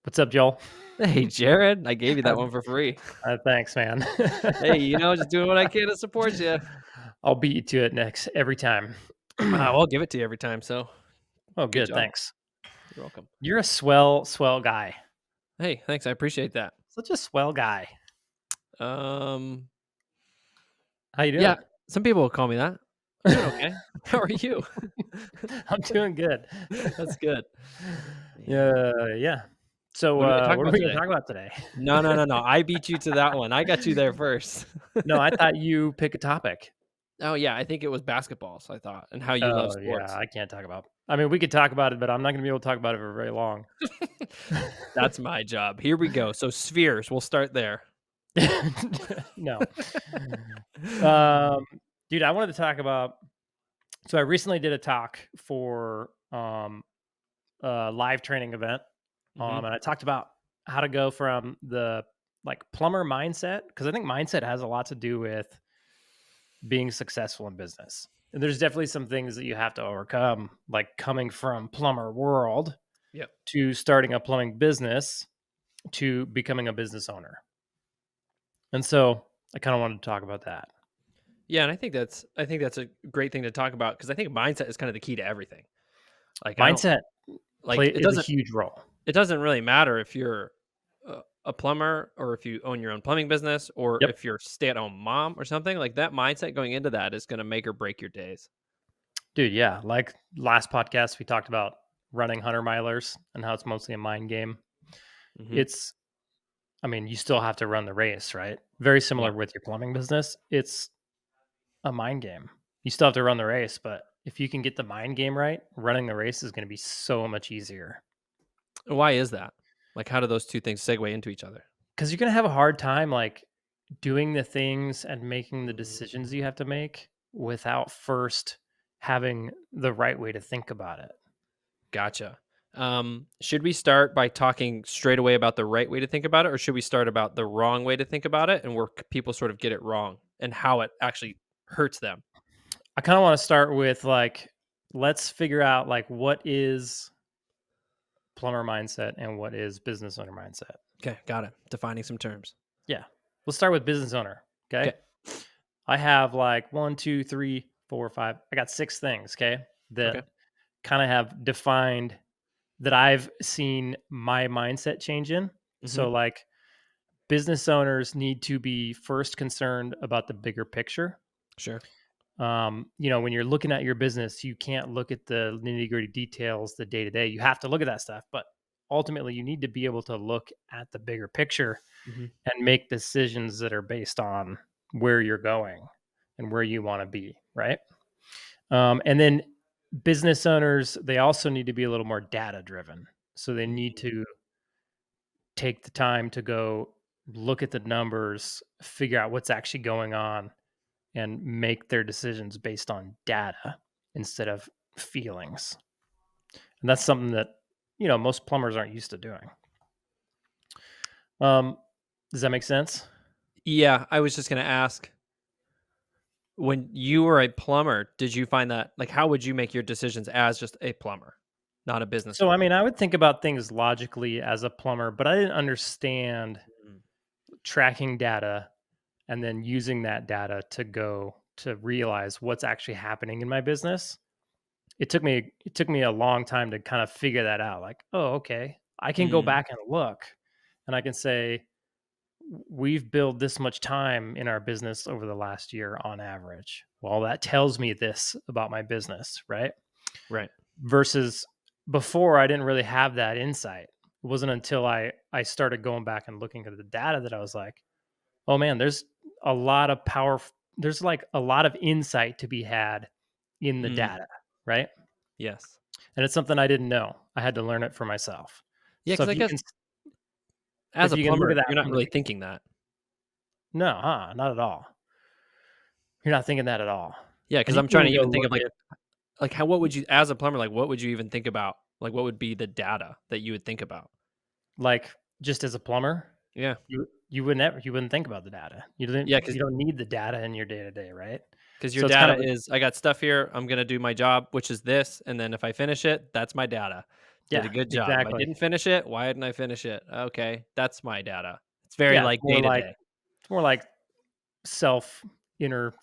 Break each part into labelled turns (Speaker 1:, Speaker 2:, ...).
Speaker 1: What's up, Joel?
Speaker 2: Hey, Jared, I gave you that one for free.
Speaker 1: Thanks, man.
Speaker 2: Hey, just doing what I can to support you.
Speaker 1: I'll beat you to it next every time.
Speaker 2: I'll give it to you every time, so
Speaker 1: Oh,
Speaker 2: good
Speaker 1: good.
Speaker 2: job.
Speaker 1: Thanks.
Speaker 2: You're welcome.
Speaker 1: You're a swell guy.
Speaker 2: Hey, thanks, I appreciate that.
Speaker 1: Such a swell guy.
Speaker 2: Um,
Speaker 1: How you
Speaker 2: yeah,
Speaker 1: doing?
Speaker 2: some people will call me that. I'm doing okay. How are you?
Speaker 1: I'm doing good.
Speaker 2: That's good. Man,
Speaker 1: Yeah. So,
Speaker 2: what are we gonna talk
Speaker 1: what are
Speaker 2: about
Speaker 1: we gonna
Speaker 2: today?
Speaker 1: talk about today?
Speaker 2: No, no, no, no, I beat you to that one. I got you there first.
Speaker 1: No, I thought you pick a topic.
Speaker 2: Oh, yeah, I think it was basketball, so I thought, and how you love
Speaker 1: Oh, yeah.
Speaker 2: sports.
Speaker 1: I can't talk about. I mean, we could talk about it, but I'm not gonna be able to talk about it for very long.
Speaker 2: That's my job. Here we go. So spheres, we'll start there.
Speaker 1: No. Um, Dude, I wanted to talk about. So I recently did a talk for a live training event,
Speaker 2: Mhm.
Speaker 1: and I talked about how to go from the like plumber mindset because I think mindset has a lot to do with being successful in business. And there's definitely some things that you have to overcome, like coming from plumber world
Speaker 2: Yep.
Speaker 1: to starting a plumbing business to becoming a business owner. And so I kind of wanted to talk about that.
Speaker 2: Yeah, and I think that's a great thing to talk about because I think mindset is kind of the key to everything. Like I don't
Speaker 1: Mindset
Speaker 2: like it
Speaker 1: is a
Speaker 2: doesn't
Speaker 1: huge role.
Speaker 2: it doesn't really matter if you're a plumber or if you own your own plumbing business or
Speaker 1: Yep.
Speaker 2: if you're a stay-at-home mom or something. Like that mindset going into that is going to make or break your days.
Speaker 1: Dude, yeah. Like last podcast, we talked about running 100 milers and how it's mostly a mind game.
Speaker 2: Hmm.
Speaker 1: It's, I mean, you still have to run the race, right? Very
Speaker 2: Yeah.
Speaker 1: similar with your plumbing business. It's a mind game. You still have to run the race, but if you can get the mind game right, running the race is going to be so much easier
Speaker 2: Why is that? Like how do those two things segue into each other?
Speaker 1: because you're going to have a hard time like doing the things and making the
Speaker 2: Mm,
Speaker 1: decisions you have to make without first having the right way to think about it.
Speaker 2: gotcha. Should we start by talking straight away about the right way to think about it, or should we start about the wrong way to think about it and where people sort of get it wrong and how it actually hurts them?
Speaker 1: I kind of want to start with like, let's figure out like what is plumber mindset and what is business owner mindset.
Speaker 2: Okay, got it. Defining some terms.
Speaker 1: Yeah. Let's start with business owner. Okay.
Speaker 2: Okay.
Speaker 1: I have like one, two, three, four, five. I got six things. Okay. That
Speaker 2: Okay.
Speaker 1: kind of have defined that I've seen my mindset change in.
Speaker 2: Mhm.
Speaker 1: So, like, business owners need to be first concerned about the bigger picture.
Speaker 2: Sure.
Speaker 1: When you're looking at your business, you can't look at the nitty gritty details, the day to day. You have to look at that stuff, but ultimately, you need to be able to look at the bigger picture
Speaker 2: Mhm.
Speaker 1: and make decisions that are based on where you're going and where you want to be, right? And then business owners, they also need to be a little more data driven. So they need
Speaker 2: Mhm.
Speaker 1: to take the time to go look at the numbers, figure out what's actually going on, and make their decisions based on data instead of feelings. And that's something that, most plumbers aren't used to doing. Um, does that make sense?
Speaker 2: Yeah, I was just gonna ask, when you were a plumber, did you find that like, how would you make your decisions as just a plumber, not a business
Speaker 1: So, I
Speaker 2: owner?
Speaker 1: mean, I would think about things logically as a plumber, but I didn't understand
Speaker 2: Mm,
Speaker 1: tracking data and then using that data to go to realize what's actually happening in my business. It took me a long time to kind of figure that out. Like, oh, okay, I can go
Speaker 2: mm,
Speaker 1: back and look, and I can say we've billed this much time in our business over the last year on average. Well, that tells me this about my business, right?
Speaker 2: right.
Speaker 1: Versus before, I didn't really have that insight. It wasn't until I started going back and looking at the data that I was like, oh man, there's a lot of power. There's like a lot of insight to be had in the
Speaker 2: Mm,
Speaker 1: data, right?
Speaker 2: yes.
Speaker 1: And it's something I didn't know. I had to learn it for myself.
Speaker 2: Yeah,
Speaker 1: So
Speaker 2: because
Speaker 1: if
Speaker 2: I
Speaker 1: you
Speaker 2: guess
Speaker 1: can
Speaker 2: as
Speaker 1: if
Speaker 2: a
Speaker 1: you can look at
Speaker 2: plumber,
Speaker 1: that
Speaker 2: you're not
Speaker 1: from the
Speaker 2: really thinking that.
Speaker 1: no, not at all. You're not thinking that at all.
Speaker 2: Yeah,
Speaker 1: And
Speaker 2: because
Speaker 1: you
Speaker 2: I'm
Speaker 1: can
Speaker 2: trying
Speaker 1: even
Speaker 2: to
Speaker 1: go
Speaker 2: even think
Speaker 1: look
Speaker 2: of, like
Speaker 1: at
Speaker 2: how what would you as a plumber, like, what would you even think about? Like, what would be the data that you would think about?
Speaker 1: like just as a plumber,
Speaker 2: Yeah.
Speaker 1: you wouldn't think about the data.
Speaker 2: Yeah,
Speaker 1: You don't need the data in your day to day, right?
Speaker 2: because your
Speaker 1: So it's kind
Speaker 2: data
Speaker 1: of a
Speaker 2: is, "I got stuff here, I'm gonna do my job, which is this, and then if I finish it, that's my data." Did
Speaker 1: Yeah,
Speaker 2: a good job. I
Speaker 1: exactly.
Speaker 2: didn't finish it. Why didn't I finish it? Okay, that's my data. It's very
Speaker 1: Yeah,
Speaker 2: like day to day.
Speaker 1: it's more like self inner,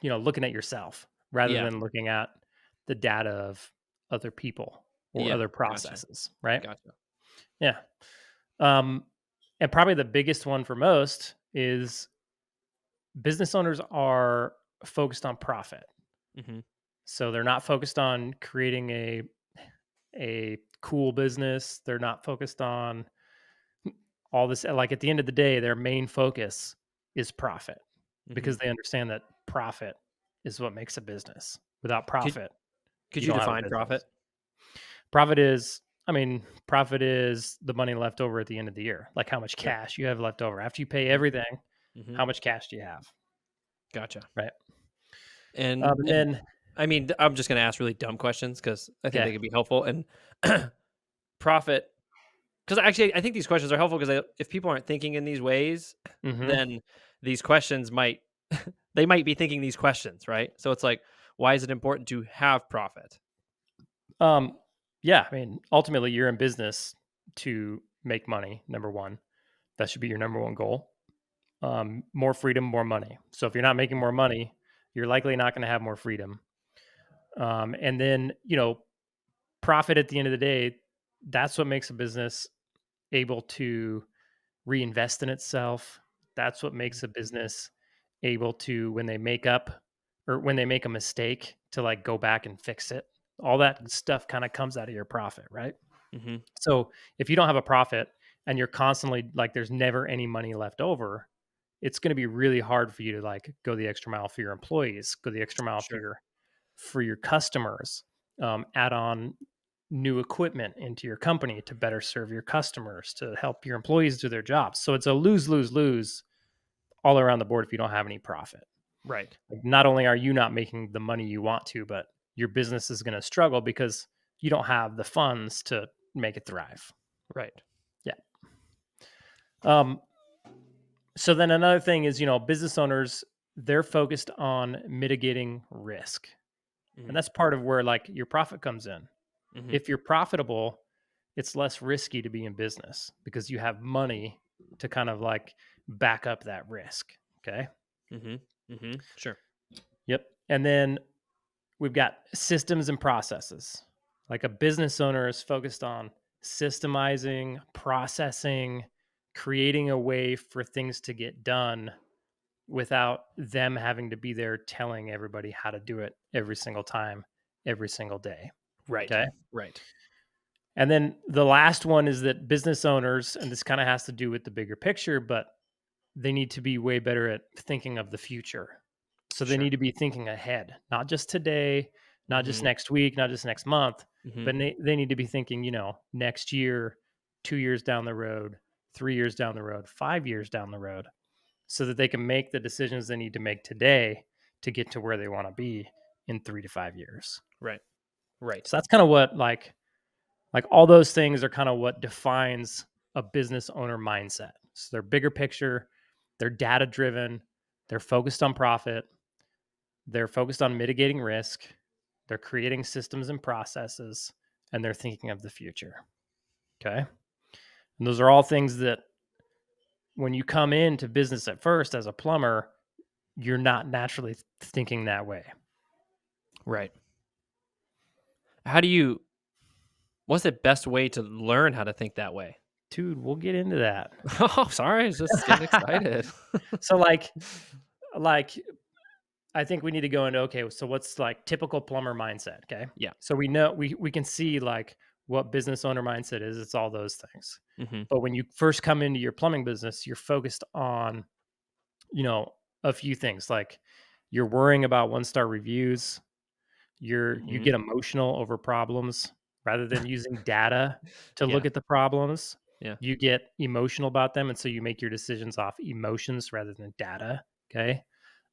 Speaker 1: looking at yourself rather
Speaker 2: Yeah,
Speaker 1: than looking at the data of other people or
Speaker 2: yeah,
Speaker 1: other
Speaker 2: gotcha,
Speaker 1: processes, right?
Speaker 2: gotcha.
Speaker 1: Yeah. Um, and probably the biggest one for most is business owners are focused on profit.
Speaker 2: Mhm,
Speaker 1: So they're not focused on creating a cool business. They're not focused on all this. Like at the end of the day, their main focus is profit
Speaker 2: mhm.
Speaker 1: because they understand that profit is what makes a business. Without
Speaker 2: Could
Speaker 1: profit,
Speaker 2: could
Speaker 1: you
Speaker 2: you
Speaker 1: don't have a
Speaker 2: define profit?
Speaker 1: business. Profit is, I mean, profit is the money left over at the end of the year, like how much
Speaker 2: Sure.
Speaker 1: cash you have left over after you pay
Speaker 2: Mhm,
Speaker 1: everything.
Speaker 2: mhm.
Speaker 1: How much cash do you have,
Speaker 2: Gotcha.
Speaker 1: right?
Speaker 2: And
Speaker 1: And
Speaker 2: and
Speaker 1: then,
Speaker 2: I mean, I'm just gonna ask really dumb questions because I think they
Speaker 1: okay,
Speaker 2: could be helpful. And profit, because actually, I think these questions are helpful because if people aren't thinking in these ways,
Speaker 1: hmm
Speaker 2: then these questions might they might be thinking these questions, right? So it's like, why is it important to have profit?
Speaker 1: um, yeah. I mean, ultimately, you're in business to make money. Number one, that should be your number one goal. More freedom, more money. So if you're not making more money, you're likely not going to have more freedom. And then, profit at the end of the day, that's what makes a business able to reinvest in itself. That's what
Speaker 2: Mhm,
Speaker 1: makes a business able to, when they make up or when they make a mistake, to like go back and fix it. All that stuff kind of comes out of your profit, right?
Speaker 2: mhm,
Speaker 1: So if you don't have a profit and you're constantly like, there's never any money left over, it's going to be really hard for you to like go the extra mile for your employees, go the extra mile
Speaker 2: sure,
Speaker 1: for your customers, add on new equipment into your company to better serve your customers, to help your employees do their jobs. So it's a lose, lose, lose all around the board if you don't have any profit.
Speaker 2: right,
Speaker 1: Like not only are you not making the money you want to, but your business is going to struggle because you don't have the funds to make it thrive.
Speaker 2: right,
Speaker 1: Yeah. Um, so then another thing is, business owners, they're focused on mitigating risk. And
Speaker 2: mhm,
Speaker 1: that's part of where like your profit comes in.
Speaker 2: mhm,
Speaker 1: If you're profitable, it's less risky to be in business because you have money to kind of like back up that risk. Okay.
Speaker 2: mhm, mhm, sure,
Speaker 1: Yep. And then we've got systems and processes. Like a business owner is focused on systemizing, processing, creating a way for things to get done without them having to be there telling everybody how to do it every single time, every single day.
Speaker 2: right,
Speaker 1: Okay.
Speaker 2: right,
Speaker 1: And then the last one is that business owners, and this kind of has to do with the bigger picture, but they need to be way better at thinking of the future. So they
Speaker 2: sure,
Speaker 1: need to be thinking ahead, not just today, not just
Speaker 2: mhm,
Speaker 1: next week, not just next month,
Speaker 2: mhm,
Speaker 1: but they need to be thinking, next year, 2 years down the road, 3 years down the road, 5 years down the road, so that they can make the decisions they need to make today to get to where they want to be in 3 to 5 years.
Speaker 2: right, right,
Speaker 1: So that's kind of what like all those things are kind of what defines a business owner mindset. So they're bigger picture, they're data driven, they're focused on profit, they're focused on mitigating risk, they're creating systems and processes, and they're thinking of the future. Okay. And those are all things that when you come into business at first as a plumber, you're not naturally thinking that way.
Speaker 2: right. How do you what's the best way to learn how to think that way?
Speaker 1: Dude, we'll get into that.
Speaker 2: Oh, sorry, I was just getting excited.
Speaker 1: So like I think we need to go into, okay, so what's like typical plumber mindset, okay?
Speaker 2: Yeah,
Speaker 1: So we know we can see like what business owner mindset is, it's all those things.
Speaker 2: mhm,
Speaker 1: But when you first come into your plumbing business, you're focused on, you know, a few things like you're worrying about one-star reviews, you
Speaker 2: mhm,
Speaker 1: get emotional over problems rather than using data to
Speaker 2: yeah,
Speaker 1: look at the problems.
Speaker 2: yeah,
Speaker 1: You get emotional about them and so you make your decisions off emotions rather than data, okay?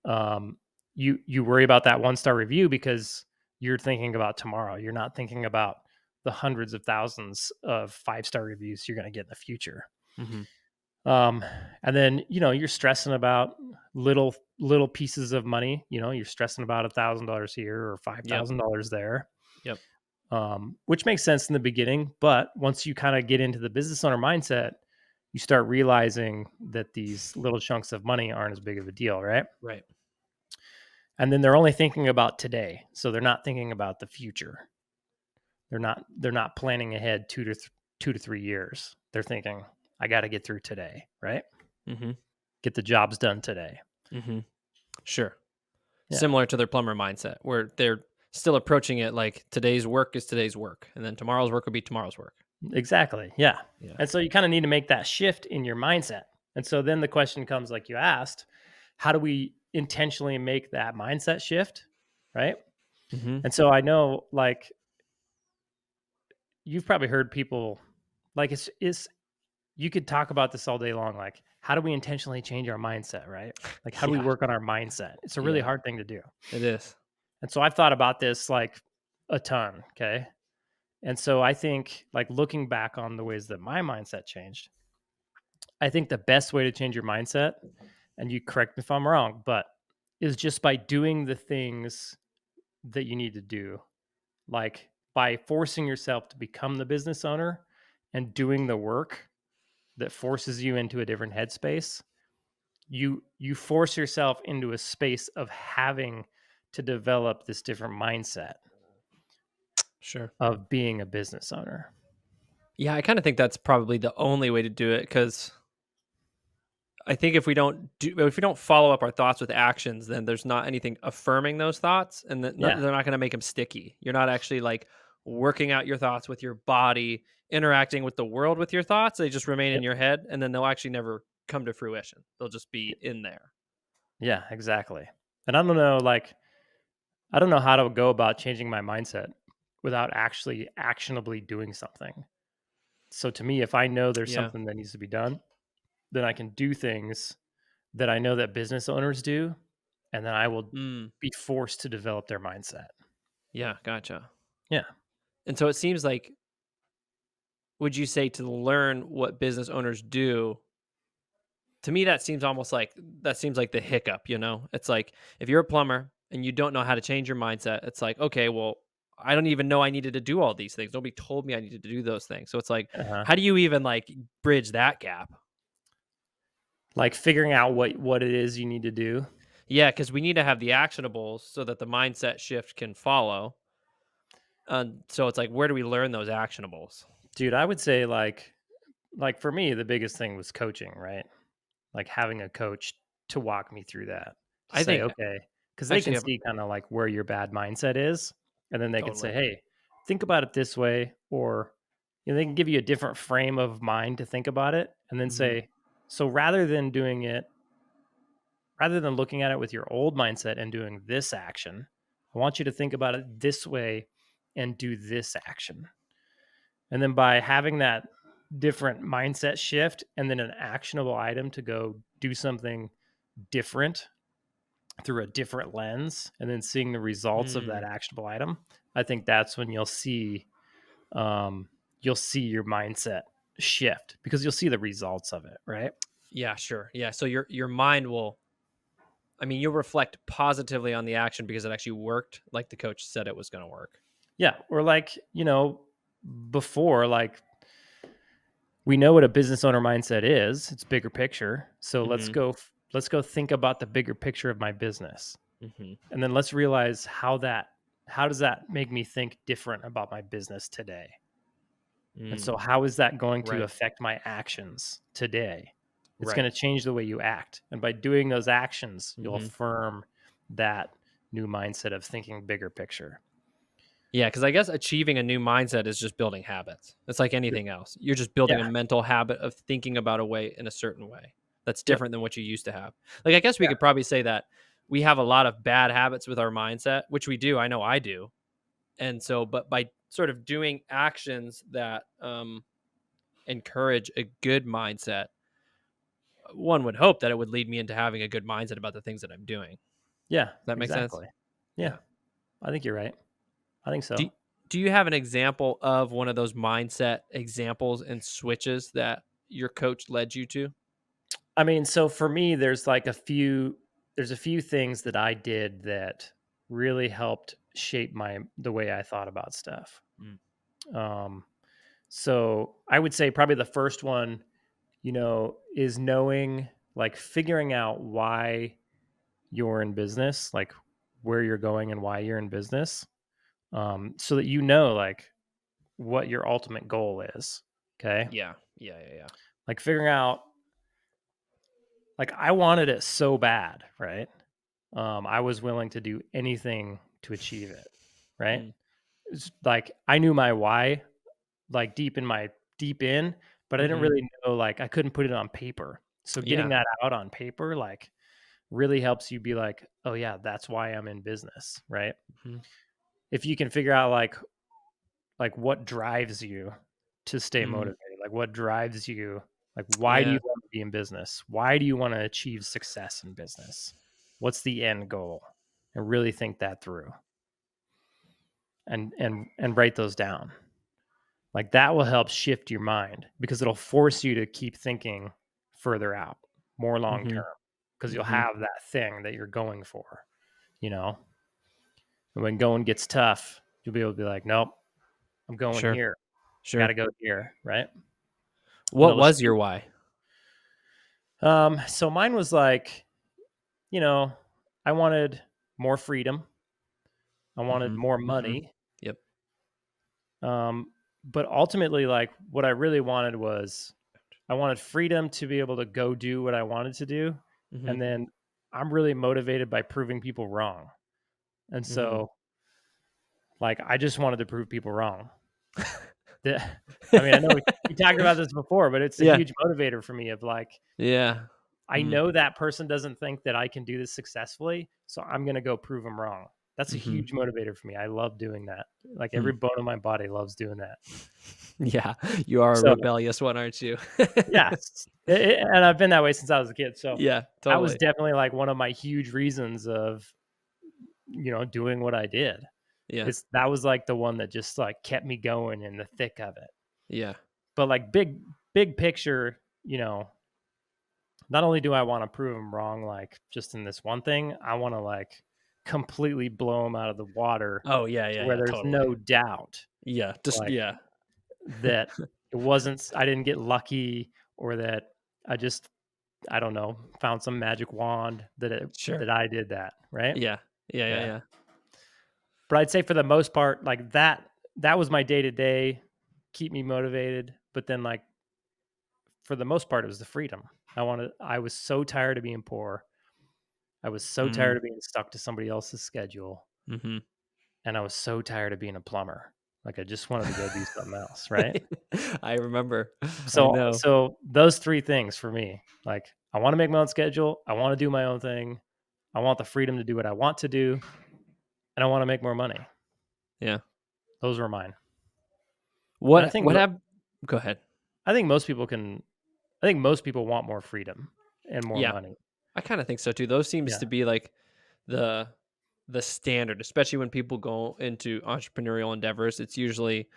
Speaker 1: um, you worry about that one-star review because you're thinking about tomorrow. You're not thinking about the hundreds of thousands of five-star reviews you're going to get in the future.
Speaker 2: mhm,
Speaker 1: Um, and then you're stressing about little pieces of money. You're stressing about $1,000 here or five
Speaker 2: yep,
Speaker 1: thousand dollars there.
Speaker 2: yep,
Speaker 1: which makes sense in the beginning. But once you kind of get into the business owner mindset, you start realizing that these little chunks of money aren't as big of a deal, right?
Speaker 2: Right.
Speaker 1: And then they're only thinking about today, so they're not thinking about the future. They're not planning ahead 2 to 3 years. They're thinking, I got to get through today, right?
Speaker 2: Mm-hmm.
Speaker 1: Get the jobs done today.
Speaker 2: Mm-hmm. Sure.
Speaker 1: Yeah,
Speaker 2: Similar to their plumber mindset, where they're still approaching it like today's work is today's work, and then tomorrow's work will be tomorrow's work.
Speaker 1: exactly. Yeah.
Speaker 2: Yeah.
Speaker 1: And so you kind of need to make that shift in your mindset. And so then the question comes, like you asked, how do we intentionally make that mindset shift? Right.
Speaker 2: Mm-hmm.
Speaker 1: And so I know, like, you've probably heard people, like, it's you could talk about this all day long. Like, how do we intentionally change our mindset? Right. Like, how do we
Speaker 2: Yeah.
Speaker 1: work on our mindset? It's a really
Speaker 2: Yeah.
Speaker 1: hard thing to do.
Speaker 2: It is.
Speaker 1: And so I've thought about this like a ton. Okay. And so I think, like, looking back on the ways that my mindset changed, I think the best way to change your mindset, and you correct me if I'm wrong, but is just by doing the things that you need to do. Like, by forcing yourself to become the business owner and doing the work that forces you into a different headspace, you force yourself into a space of having to develop this different mindset
Speaker 2: Sure.
Speaker 1: of being a business owner.
Speaker 2: Yeah, I kind of think that's probably the only way to do it because I think if we don't follow up our thoughts with actions, then there's not anything affirming those thoughts, and
Speaker 1: Yeah.
Speaker 2: they're not going to make them sticky. You're not actually like working out your thoughts with your body, interacting with the world with your thoughts. They just remain in
Speaker 1: Yep.
Speaker 2: your head, and then they'll actually never come to fruition. They'll just be in there.
Speaker 1: Yeah, exactly. And I don't know, like, I don't know how to go about changing my mindset without actually actionably doing something. So to me, if I know there's
Speaker 2: Yeah.
Speaker 1: something that needs to be done, then I can do things that I know that business owners do, and then I will
Speaker 2: Mm,
Speaker 1: be forced to develop their mindset.
Speaker 2: yeah. Gotcha.
Speaker 1: Yeah.
Speaker 2: And so it seems like, would you say to learn what business owners do, to me that seems like the hiccup, you know? It's like if you're a plumber and you don't know how to change your mindset, it's like, okay, well, I don't even know I needed to do all these things. Nobody told me I needed to do those things. So it's like,
Speaker 1: Uh-huh.
Speaker 2: how do you even like bridge that gap?
Speaker 1: Like, figuring out what it is you need to do.
Speaker 2: Yeah, because we need to have the actionables so that the mindset shift can follow. And so it's like, where do we learn those actionables?
Speaker 1: Dude, I would say, like for me, the biggest thing was coaching, right? Like, having a coach to walk me through that. To
Speaker 2: I
Speaker 1: say,
Speaker 2: think
Speaker 1: okay, because
Speaker 2: I
Speaker 1: they
Speaker 2: actually
Speaker 1: can
Speaker 2: have
Speaker 1: see kind of like where your bad mindset is, and then they can say,
Speaker 2: totally.
Speaker 1: hey, think about it this way, or they can give you a different frame of mind to think about it, and then
Speaker 2: Hmm.
Speaker 1: say, so rather than looking at it with your old mindset and doing this action, I want you to think about it this way and do this action. And then by having that different mindset shift and then an actionable item to go do something different through a different lens and then seeing the results of that
Speaker 2: Mm,
Speaker 1: actionable item, I think that's when um, you'll see your mindset shift because you'll see the results of it, right?
Speaker 2: yeah, sure. Yeah. So your mind will, I mean, you'll reflect positively on the action because it actually worked like the coach said it was going to work.
Speaker 1: Yeah. Or, like, before, like, we know what a business owner mindset is. It's bigger picture. So
Speaker 2: Mhm.
Speaker 1: let's go think about the bigger picture of my business.
Speaker 2: Mhm.
Speaker 1: And then let's realize how does that make me think different about my business today? And
Speaker 2: Mm.
Speaker 1: so how is that going to
Speaker 2: Right.
Speaker 1: affect my actions today? It's
Speaker 2: Right.
Speaker 1: going to change the way you act. And by doing those actions, you'll
Speaker 2: Mhm.
Speaker 1: affirm that new mindset of thinking bigger picture.
Speaker 2: Yeah, because I guess achieving a new mindset is just building habits. It's like
Speaker 1: Yep.
Speaker 2: anything else. You're just building a
Speaker 1: Yeah.
Speaker 2: mental habit of thinking about a way in a certain way that's
Speaker 1: Yep.
Speaker 2: different than what you used to have. Like, I guess we
Speaker 1: Yeah.
Speaker 2: could probably say that we have a lot of bad habits with our mindset, which we do. I know I do. And so, but by sort of doing actions that encourage a good mindset, one would hope that it would lead me into having a good mindset about the things that I'm doing.
Speaker 1: Yeah.
Speaker 2: Does that make sense?
Speaker 1: Exactly. Yeah.
Speaker 2: Yeah.
Speaker 1: I think you're right. I think
Speaker 2: Do
Speaker 1: so.
Speaker 2: do you have an example of one of those mindset examples and switches that your coach led you to?
Speaker 1: I mean, so for me, there's a few things that I did that really helped shape the way I thought about stuff.
Speaker 2: Mm.
Speaker 1: Um, so I would say probably the first one, is knowing, like figuring out why you're in business, like where you're going and why you're in business, so that like what your ultimate goal is. Okay,
Speaker 2: Yeah. Yeah. Yeah. Yeah.
Speaker 1: like figuring out, like I wanted it so bad, right? I was willing to do anything to achieve it, right?
Speaker 2: Mm.
Speaker 1: It's like I knew my why, like deep in, but I didn't
Speaker 2: Mhm.
Speaker 1: really know, like I couldn't put it on paper. So getting
Speaker 2: Yeah.
Speaker 1: that out on paper, like really helps you be like, oh yeah, that's why I'm in business, right?
Speaker 2: Mhm.
Speaker 1: If you can figure out like what drives you to stay
Speaker 2: Mm.
Speaker 1: motivated, like what drives you, like why do you
Speaker 2: Yeah.
Speaker 1: want to be in business? Why do you want to achieve success in business? What's the end goal? And really think that through and write those down. Like that will help shift your mind because it'll force you to keep thinking further out, more long
Speaker 2: Mhm.
Speaker 1: term, because you'll
Speaker 2: Mhm.
Speaker 1: have that thing that you're going for, you know. And when going gets tough, you'll be able to be like, nope, I'm going
Speaker 2: Sure.
Speaker 1: here. I got to
Speaker 2: Sure.
Speaker 1: go here, right? And
Speaker 2: What
Speaker 1: it'll
Speaker 2: was
Speaker 1: shape.
Speaker 2: your why?
Speaker 1: So mine was like, you know, I wanted more freedom. I wanted
Speaker 2: Mhm.
Speaker 1: more
Speaker 2: Mhm.
Speaker 1: money.
Speaker 2: Yep.
Speaker 1: But ultimately, like what I really wanted was I wanted freedom to be able to go do what I wanted to do.
Speaker 2: Mhm.
Speaker 1: And then I'm really motivated by proving people wrong. And
Speaker 2: Mhm.
Speaker 1: so, like, I just wanted to prove people wrong. The- I mean, I know we talked about this before, but it's a
Speaker 2: Yeah.
Speaker 1: huge motivator for me of like,
Speaker 2: Yeah.
Speaker 1: I
Speaker 2: Mm.
Speaker 1: know that person doesn't think that I can do this successfully. So I'm going to go prove them wrong. That's a
Speaker 2: Mhm.
Speaker 1: huge motivator for me. I love doing that. Like
Speaker 2: Hmm.
Speaker 1: every bone in my body loves doing that.
Speaker 2: Yeah. You are a
Speaker 1: So,
Speaker 2: rebellious one, aren't you?
Speaker 1: yes. And I've been that way since I was a kid. So
Speaker 2: Yeah,
Speaker 1: that was
Speaker 2: totally.
Speaker 1: definitely like one of my huge reasons of, doing what I did.
Speaker 2: Yeah.
Speaker 1: It's that was like the one that just like kept me going in the thick of it.
Speaker 2: Yeah.
Speaker 1: But like big picture, not only do I want to prove them wrong, like just in this one thing, I want to like completely blow them out of the water
Speaker 2: Oh, yeah,
Speaker 1: to
Speaker 2: yeah,
Speaker 1: where
Speaker 2: yeah,
Speaker 1: there's
Speaker 2: totally.
Speaker 1: no doubt,
Speaker 2: Yeah, just
Speaker 1: like
Speaker 2: yeah.
Speaker 1: that I didn't get lucky, or that I just, I don't know, found some magic wand
Speaker 2: Sure.
Speaker 1: that I did that, right?
Speaker 2: Yeah. Yeah, yeah,
Speaker 1: Yeah.
Speaker 2: yeah.
Speaker 1: But I'd say for the most part, like that was my day to day, keep me motivated. But then like for the most part, it was the freedom. I was so tired of being poor. I was so tired
Speaker 2: Mm.
Speaker 1: of being stuck to somebody else's schedule.
Speaker 2: Mhm.
Speaker 1: And I was so tired of being a plumber. Like I just wanted to go do something else, right?
Speaker 2: I remember. I
Speaker 1: So
Speaker 2: know.
Speaker 1: so those three things for me. Like I want to make my own schedule, I want to do my own thing, I want the freedom to do what I want to do, and I want to make more money.
Speaker 2: Yeah.
Speaker 1: Those were mine. And
Speaker 2: What have Go ahead.
Speaker 1: I think most people can I think most people want more freedom and more
Speaker 2: Yeah.
Speaker 1: money.
Speaker 2: I kinda think so too. Those seems
Speaker 1: Yeah.
Speaker 2: to be like the the standard, especially when people go into entrepreneurial endeavors. It's usually,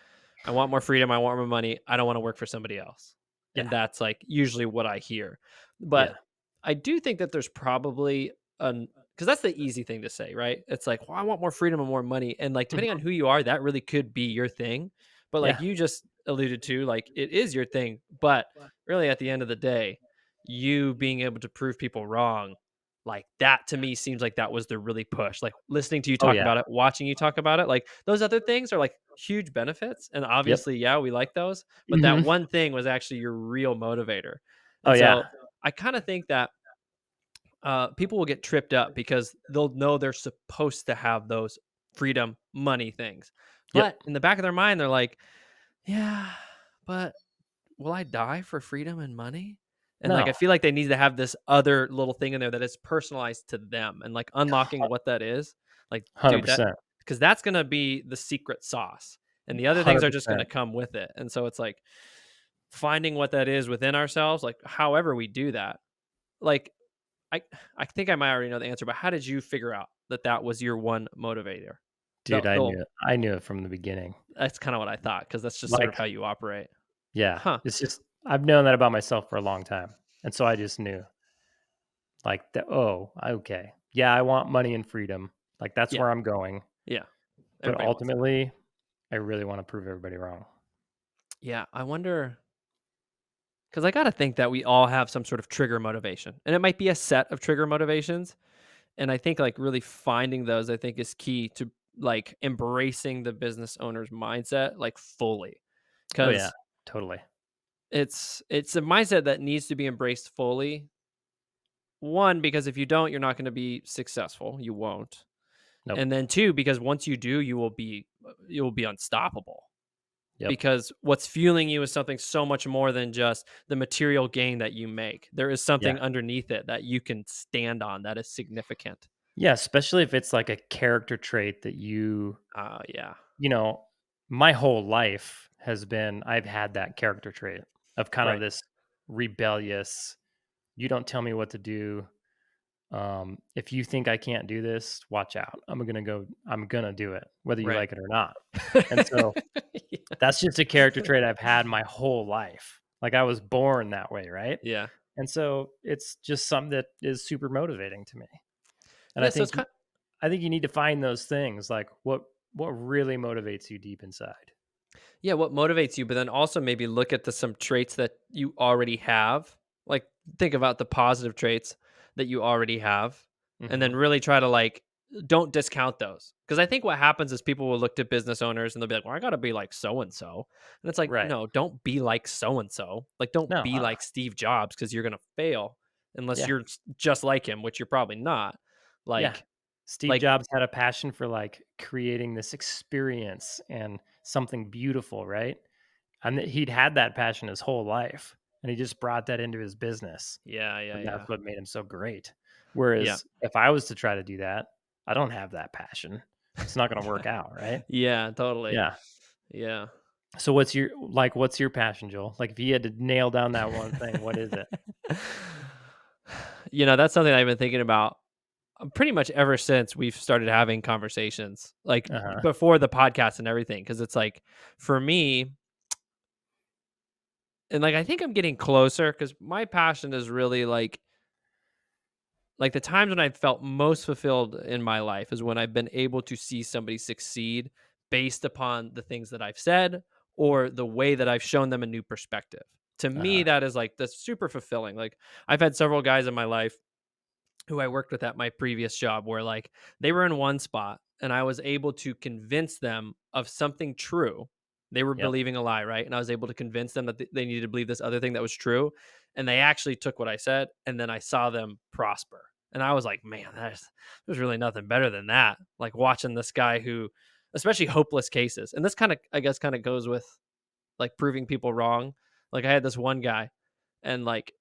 Speaker 2: I want more freedom, I want more money, I don't want to work for somebody else. And
Speaker 1: Yeah.
Speaker 2: that's like usually what I hear.
Speaker 1: Yeah.
Speaker 2: But I do think that there's probably an because that's the easy thing to say, right? It's like, well, I want more freedom and more money. And like depending on
Speaker 1: Mhm.
Speaker 2: who you are, that really could be your thing. But like
Speaker 1: Yeah.
Speaker 2: you just alluded to, like it is your thing. But really at the end of the day, you being able to prove people wrong, like that to me seems like that was the really push. Like listening to you
Speaker 1: Oh
Speaker 2: talk
Speaker 1: yeah.
Speaker 2: about it, watching you talk about it, like those other things are like huge benefits. And
Speaker 1: Yep.
Speaker 2: obviously, yeah, we like those. But that
Speaker 1: Mhm.
Speaker 2: one thing was actually your real motivator.
Speaker 1: Oh
Speaker 2: And
Speaker 1: yeah.
Speaker 2: so I kind of think that people will get tripped up because they'll know they're supposed to have those freedom, money things.
Speaker 1: Yep.
Speaker 2: But in the back of their mind, they're like, yeah, but will I die for freedom and money? And like I
Speaker 1: No.
Speaker 2: feel like they need to have this other little thing in there that is personalized to them and like unlocking what that is. Like, dude, that
Speaker 1: 100%.
Speaker 2: because that's gonna be the secret sauce. And the other things are just gonna
Speaker 1: 100%.
Speaker 2: come with it. And so it's like finding what that is within ourselves, like however we do that. Like I I think I might already know the answer, but how did you figure out that that was your one motivator?
Speaker 1: Dude,
Speaker 2: The
Speaker 1: I knew it from the beginning.
Speaker 2: That's kind of what I thought because that's just sort of
Speaker 1: Like,
Speaker 2: how you operate.
Speaker 1: yeah,
Speaker 2: Huh.
Speaker 1: it's just I've known that about myself for a long time. And so I just knew like that, oh, okay. Yeah, I want money and freedom. Like that's
Speaker 2: Yeah.
Speaker 1: where I'm going.
Speaker 2: Yeah.
Speaker 1: But
Speaker 2: Everybody wants that.
Speaker 1: ultimately, I really wanna prove everybody wrong.
Speaker 2: Yeah, I wonder, because I gotta think that we all have some sort of trigger motivation, and it might be a set of trigger motivations. And I think like really finding those, I think is key to like embracing the business owner's mindset like fully,
Speaker 1: Oh, yeah.
Speaker 2: because
Speaker 1: Totally.
Speaker 2: it's a mindset that needs to be embraced fully. One, because if you don't, you're not going to be successful. You won't.
Speaker 1: Nope.
Speaker 2: And then two, because once you do, you will be unstoppable.
Speaker 1: Yep.
Speaker 2: Because what's fueling you is something so much more than just the material gain that you make. There is
Speaker 1: Yeah.
Speaker 2: something underneath it that you can stand on that is significant.
Speaker 1: Yeah, especially if it's like a character trait that
Speaker 2: Yeah.
Speaker 1: you know, my whole life has been I've had that character trait of kind of
Speaker 2: Right.
Speaker 1: this rebellious, "You don't tell me what to do. If you think I can't do this, watch out. I'm gonna do it, whether you
Speaker 2: Right.
Speaker 1: like it or not." And so that's just a character trait I've had my whole life. Like I was born that way, right?
Speaker 2: Yeah.
Speaker 1: And so it's just something that is super motivating to me. And
Speaker 2: Yeah, so it's
Speaker 1: I think you need to find those things like what really motivates you deep inside.
Speaker 2: yeah, what motivates you, but then also maybe look at some traits that you already have. Like think about the positive traits that you already have and then
Speaker 1: Mhm.
Speaker 2: really try to like don't discount those. Cuz I think what happens is people will look to business owners and they'll be like, "Well, I got to be like so and so." And it's like,
Speaker 1: Right.
Speaker 2: "No, don't be like so and so. Like don't
Speaker 1: No,
Speaker 2: be like Steve Jobs cuz you're going to fail unless
Speaker 1: yeah.
Speaker 2: you're just like him, which you're probably not."
Speaker 1: Yeah.
Speaker 2: Like
Speaker 1: Steve
Speaker 2: like
Speaker 1: Jobs had a passion for, like, creating this experience and something beautiful, right? And that he'd had that passion his whole life, and he just brought that into his business,
Speaker 2: yeah, yeah,
Speaker 1: and
Speaker 2: yeah.
Speaker 1: that's what made him so great.
Speaker 2: Yeah.
Speaker 1: Whereas if I was to try to do that, I don't have that passion. It's not gonna work out, right?
Speaker 2: Yeah, totally.
Speaker 1: Yeah.
Speaker 2: Yeah.
Speaker 1: So what's your passion, Joel? Like, if you had to nail down that one thing, what is it?
Speaker 2: That's something I've been thinking about pretty much ever since we've started having conversations, like
Speaker 1: Uh-huh.
Speaker 2: before the podcast and everything. Cause it's like for me, and like I think I'm getting closer because my passion is really like the times when I've felt most fulfilled in my life is when I've been able to see somebody succeed based upon the things that I've said or the way that I've shown them a new perspective. To me,
Speaker 1: Uh-huh.
Speaker 2: that is like that's super fulfilling. Like I've had several guys in my life who I worked with at my previous job where like they were in one spot and I was able to convince them of something true. They were
Speaker 1: Yep.
Speaker 2: believing a lie, right? And I was able to convince them that they needed to believe this other thing that was true. And they actually took what I said and then I saw them prosper. And I was like, man, there's really nothing better than that. Like watching this guy who, especially hopeless cases. And this kind of, I guess, kind of goes with like proving people wrong. Like I had this one guy and like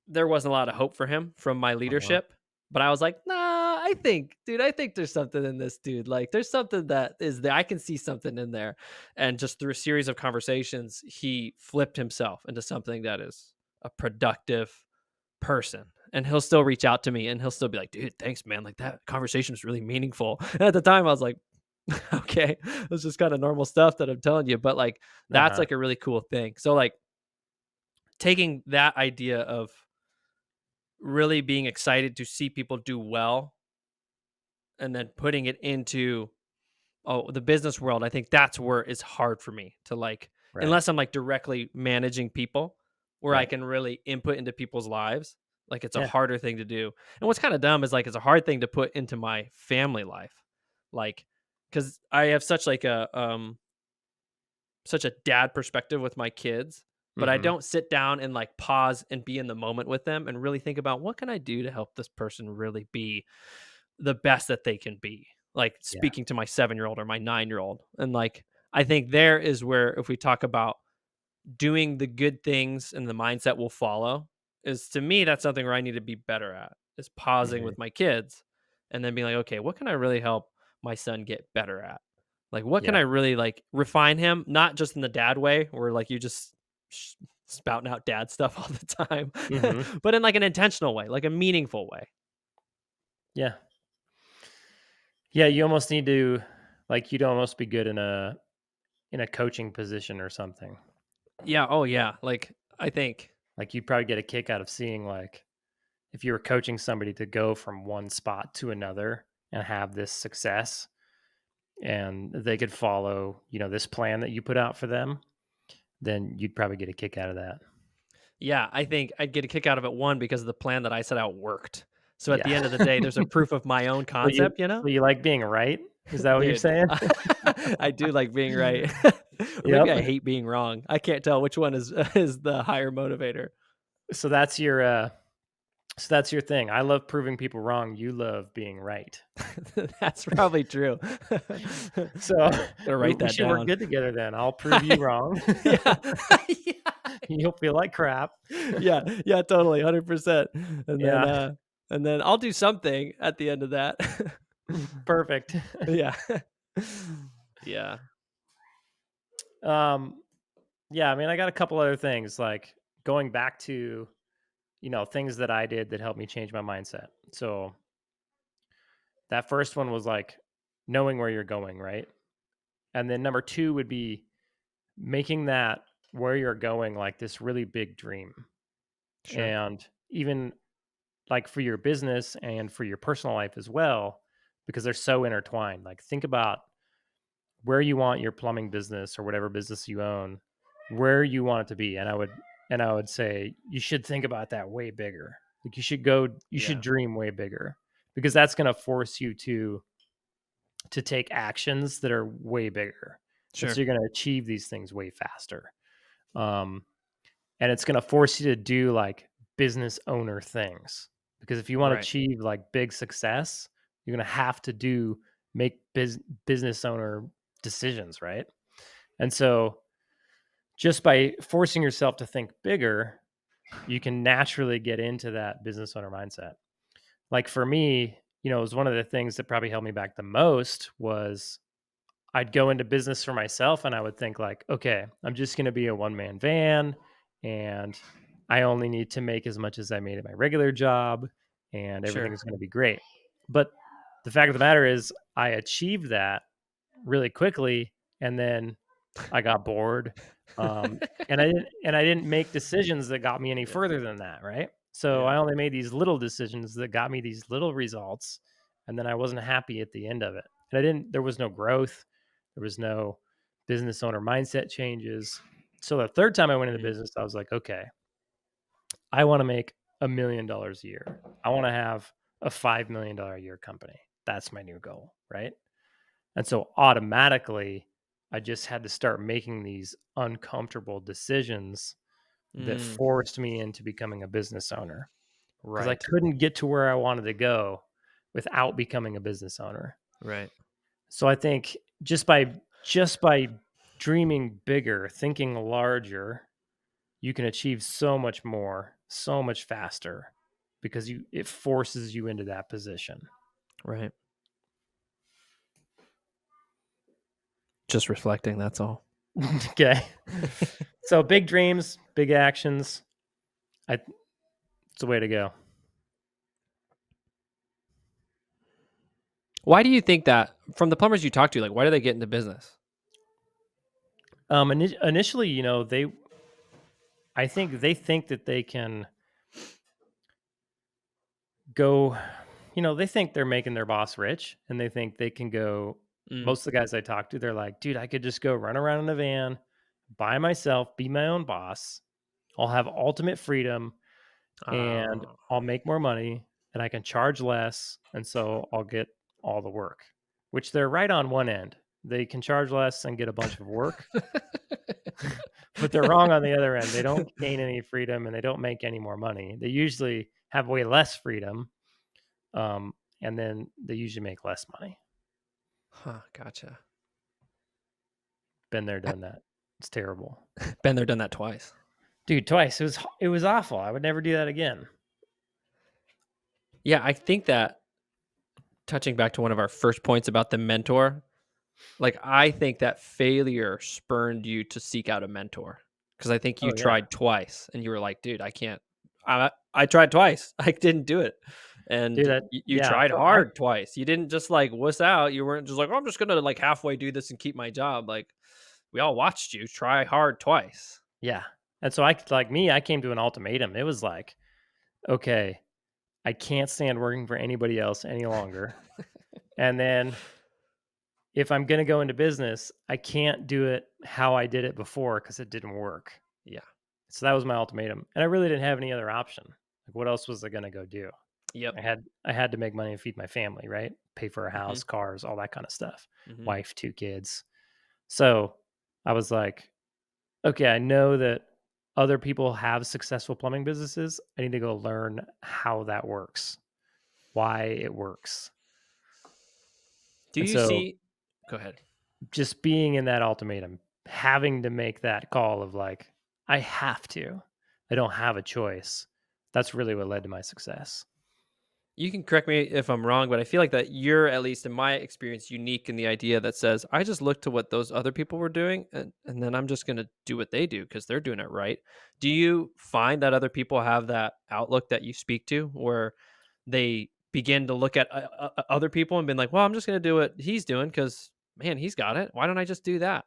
Speaker 2: there wasn't a lot of hope for him from my
Speaker 1: Uh-huh.
Speaker 2: leadership. But I was like, nah, I think there's something in this dude. Like, there's something that is there. I can see something in there. And just through a series of conversations, he flipped himself into something that is a productive person. And he'll still reach out to me and he'll still be like, dude, thanks, man. Like, that conversation was really meaningful. And at the time, I was like, okay, it's just kind of normal stuff that I'm telling you. But like, that's
Speaker 1: Uh-huh.
Speaker 2: like a really cool thing. So, like, taking that idea of really being excited to see people do well and then putting it into the business world. I think that's where it's hard for me to like
Speaker 1: Right.
Speaker 2: unless I'm like directly managing people where I
Speaker 1: Right.
Speaker 2: can really input into people's lives. Like it's a
Speaker 1: Yeah.
Speaker 2: harder thing to do. And what's kind of dumb is like it's a hard thing to put into my family life. Like cuz I have such a dad perspective with my kids, but I
Speaker 1: Mhm.
Speaker 2: don't sit down and like pause and be in the moment with them and really think about what can I do to help this person really be the best that they can be. Like
Speaker 1: Yeah.
Speaker 2: speaking to my 7-year-old or my 9-year-old. And like I think there is where if we talk about doing the good things and the mindset will follow is to me that's something where I need to be better at is pausing
Speaker 1: Mhm.
Speaker 2: with my kids and then being like, okay, what can I really help my son get better at? Like what can
Speaker 1: Yeah.
Speaker 2: I really like refine him, not just in the dad way where like you just sh- spouting out dad stuff all the time,
Speaker 1: Mhm.
Speaker 2: but in like an intentional way, like a meaningful way.
Speaker 1: Yeah. Yeah, you almost need to like, you'd almost be good in a coaching position or something.
Speaker 2: Yeah, oh yeah. Like I think
Speaker 1: Like, you'd probably get a kick out of seeing, like, if you were coaching somebody to go from one spot to another and have this success, and they could follow, this plan that you put out for them, then you'd probably get a kick out of that.
Speaker 2: Yeah, I think I'd get a kick out of it, one, because the plan that I set out worked. So at the
Speaker 1: Yeah.
Speaker 2: end of the day, there's a proof of my own
Speaker 1: So you
Speaker 2: concept, you know?
Speaker 1: so you like being right? Is that what you're
Speaker 2: Dude,
Speaker 1: saying?
Speaker 2: I do like being right. Or maybe
Speaker 1: Yep.
Speaker 2: I hate being wrong. I can't tell which one is is the higher motivator.
Speaker 1: So that's your, uh so that's your thing. I love proving people wrong, you love being right.
Speaker 2: That's probably true.
Speaker 1: So,
Speaker 2: Gonna
Speaker 1: we
Speaker 2: write
Speaker 1: we
Speaker 2: that
Speaker 1: should work
Speaker 2: down.
Speaker 1: good together then. I'll prove you wrong.
Speaker 2: Yeah. Yeah.
Speaker 1: You'll feel like crap.
Speaker 2: Yeah, yeah, totally, 100%.
Speaker 1: Yeah,
Speaker 2: And then I'll do something at the end of that.
Speaker 1: perfect.
Speaker 2: Yeah. Yeah,
Speaker 1: Um, yeah, I mean, I got a couple other things, like, going back to, things that I did that helped me change my mindset. So, that first one was, like, knowing where you're going, right? And then number 2 would be making that where you're going, like, this really big dream.
Speaker 2: sure.
Speaker 1: And even, like, for your business and for your personal life as well, because they're so intertwined. Like, think about where you want your plumbing business or whatever business you own, where you want it to be. And I would say you should think about that way bigger. Like, you should
Speaker 2: Yeah,
Speaker 1: dream way bigger, because that's going to force you to take actions that are way bigger. And so
Speaker 2: sure.
Speaker 1: you're going to achieve these things way faster. Um, and it's going to force you to do, like, business owner things, because if you want to
Speaker 2: Right.
Speaker 1: achieve, like, big success, you're going to have to make business owner decisions, right? And so, just by forcing yourself to think bigger, you can naturally get into that business owner mindset. Like, for me, it was one of the things that probably held me back the most was I'd go into business for myself and I would think, like, okay, I'm just going to be a one man van, and I only need to make as much as I made at my regular job, and everything
Speaker 2: Sure.
Speaker 1: is going to be great. But the fact of the matter is, I achieved that really quickly, and then I got bored, um, and I didn't make decisions that got me any
Speaker 2: Yeah,
Speaker 1: further than that, right? So
Speaker 2: yeah.
Speaker 1: I only made these little decisions that got me these little results, and then I wasn't happy at the end of it. And I didn't there was no growth, there was no business owner mindset changes. So the third time I went into
Speaker 2: Mm,
Speaker 1: business, I was like, okay, I want to make $1 million a year. I want to have a $5 million a year company. That's my new goal, right? And so automatically, I just had to start making these uncomfortable decisions that
Speaker 2: mm,
Speaker 1: forced me into becoming a business owner, because I
Speaker 2: right,
Speaker 1: couldn't get to where I wanted to go without becoming a business owner.
Speaker 2: right,
Speaker 1: So I think just by dreaming bigger, thinking larger, you can achieve so much more, so much faster, because it forces you into that position.
Speaker 2: right. Just reflecting, that's all.
Speaker 1: Okay. So big dreams, big actions. It's the way to go.
Speaker 2: Why do you think that from the plumbers you talk to, like, why do they get into business?
Speaker 1: Initially, I think they think that they can go, they think they're making their boss rich, and they think they can go.
Speaker 2: Mm.
Speaker 1: Most of the guys I talk to, they're like, dude, I could just go run around in a van by myself, be my own boss. I'll have ultimate freedom, and
Speaker 2: Oh.
Speaker 1: I'll make more money, and I can charge less. And so I'll get all the work, which they're right on one end. They can charge less and get a bunch of work. But they're wrong on the other end. They don't gain any freedom and they don't make any more money. They usually have way less freedom, um, and then they usually make less money.
Speaker 2: Huh, gotcha.
Speaker 1: Been there, done that. It's terrible,
Speaker 2: Been there, done that twice.
Speaker 1: dude. Twice. It was awful. I would never do that again.
Speaker 2: Yeah, I think that touching back to one of our first points about the mentor, like, I think that failure spurned you to seek out a mentor, because I think you
Speaker 1: Oh yeah,
Speaker 2: tried twice and you were like, "Dude, I can't. I tried twice. I didn't do it."
Speaker 1: dude.
Speaker 2: And you
Speaker 1: Yeah.
Speaker 2: tried
Speaker 1: So I
Speaker 2: hard twice. You didn't just, like, wuss out. You weren't just like, "Oh, I'm just gonna, like, halfway do this and keep my job." Like, we all watched you try hard twice.
Speaker 1: Yeah, and so I came to an ultimatum. It was like, okay, I can't stand working for anybody else any longer. And then if I'm gonna go into business, I can't do it how I did it before because it didn't work.
Speaker 2: Yeah.
Speaker 1: So that was my ultimatum, and I really didn't have any other option. Like, what else was I gonna go do?
Speaker 2: Yep.
Speaker 1: I had to make money and feed my family, right? Pay for a
Speaker 2: Mhm.
Speaker 1: house, cars, all that kind of stuff.
Speaker 2: Mhm.
Speaker 1: Wife, 2 kids. So, I was like, "Okay, I know that other people have successful plumbing businesses. I need to go learn how that works, why it works."
Speaker 2: Do
Speaker 1: And
Speaker 2: you
Speaker 1: so,
Speaker 2: see Go ahead.
Speaker 1: just being in that ultimatum, having to make that call of like, "I have to. I don't have a choice." That's really what led to my success.
Speaker 2: You can correct me if I'm wrong, but I feel like that you're, at least in my experience, unique in the idea that says, I just look to what those other people were doing, and then I'm just going to do what they do because they're doing it right. Do you find that other people have that outlook that you speak to where they begin to look at other people and been like, well, I'm just going to do what he's doing because, man, he's got it. Why don't I just do that?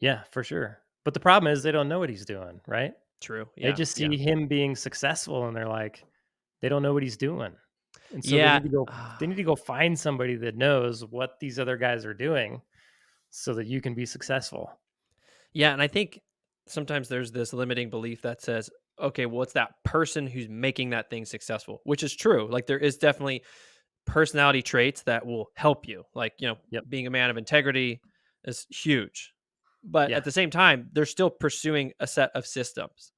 Speaker 1: Yeah, for sure. But the problem is they don't know what he's doing, right?
Speaker 2: True.
Speaker 1: They
Speaker 2: Yeah.
Speaker 1: just
Speaker 2: Yeah.
Speaker 1: see him being successful and they're like, they don't know what he's doing. And so
Speaker 2: Yeah.
Speaker 1: they need to go find somebody that knows what these other guys are doing so that you can be successful.
Speaker 2: Yeah, and I think sometimes there's this limiting belief that says, okay, well, it's that person who's making that thing successful, which is true. Like there is definitely personality traits that will help you. Like,
Speaker 1: Yep.
Speaker 2: being a man of integrity is huge. But
Speaker 1: Yeah.
Speaker 2: at the same time, they're still pursuing a set of systems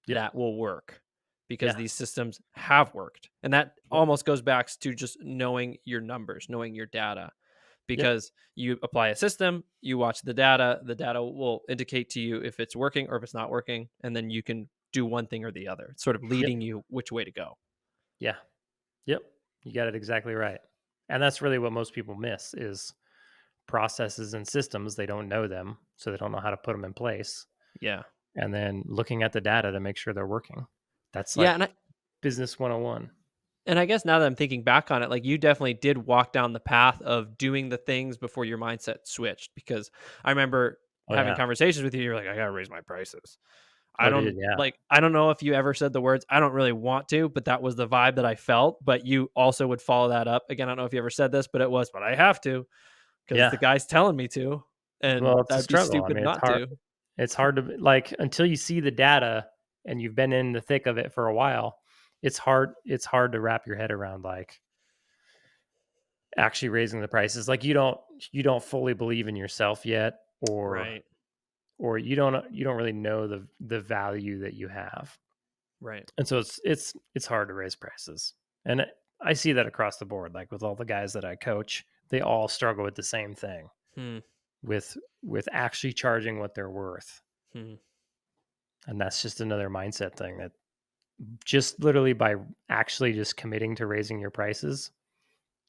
Speaker 1: Yep.
Speaker 2: that will work because
Speaker 1: Yeah.
Speaker 2: these systems have worked. And that
Speaker 1: Yep.
Speaker 2: almost goes back to just knowing your numbers, knowing your data,
Speaker 1: Yep.
Speaker 2: because you apply a system, you watch the data will indicate to you if it's working or if it's not working, and then you can do one thing or the other. It's sort of
Speaker 1: Yep.
Speaker 2: leading you which way to go.
Speaker 1: Yeah. Yep. You got it exactly right. And that's really what most people miss is processes and systems. They don't know them, so they don't know how to put them in place.
Speaker 2: Yeah.
Speaker 1: And then looking at the data to make sure they're working. That's
Speaker 2: Yeah,
Speaker 1: like
Speaker 2: and
Speaker 1: business 101.
Speaker 2: I guess now that I'm thinking back on it, like you definitely did walk down the path of doing the things before your mindset switched, because I remember
Speaker 1: Oh
Speaker 2: having
Speaker 1: yeah.
Speaker 2: conversations with you, you're like, I gotta raise my prices.
Speaker 1: Oh dude, yeah.
Speaker 2: I don't know if you ever said the words, I don't really want to, but that was the vibe that I felt. But you also would follow that up. Again, I don't know if you ever said this, but it was, but I have to, because the
Speaker 1: Yeah.
Speaker 2: guy's telling me to, and
Speaker 1: Well, it's a
Speaker 2: that'd be
Speaker 1: struggle. I
Speaker 2: stupid
Speaker 1: mean,
Speaker 2: not to.
Speaker 1: it's hard to like until you see the data and you've been in the thick of it for a while, it's hard to wrap your head around like actually raising the prices. Like you don't fully believe in yourself yet
Speaker 2: Right.
Speaker 1: or you don't really know the value that you have.
Speaker 2: Right.
Speaker 1: And so it's hard to raise prices. And I see that across the board like with all the guys that I coach, they all struggle with the same thing
Speaker 2: Hmm.
Speaker 1: with actually charging what they're worth.
Speaker 2: Hmm.
Speaker 1: And that's just another mindset thing that just literally by actually just committing to raising your prices,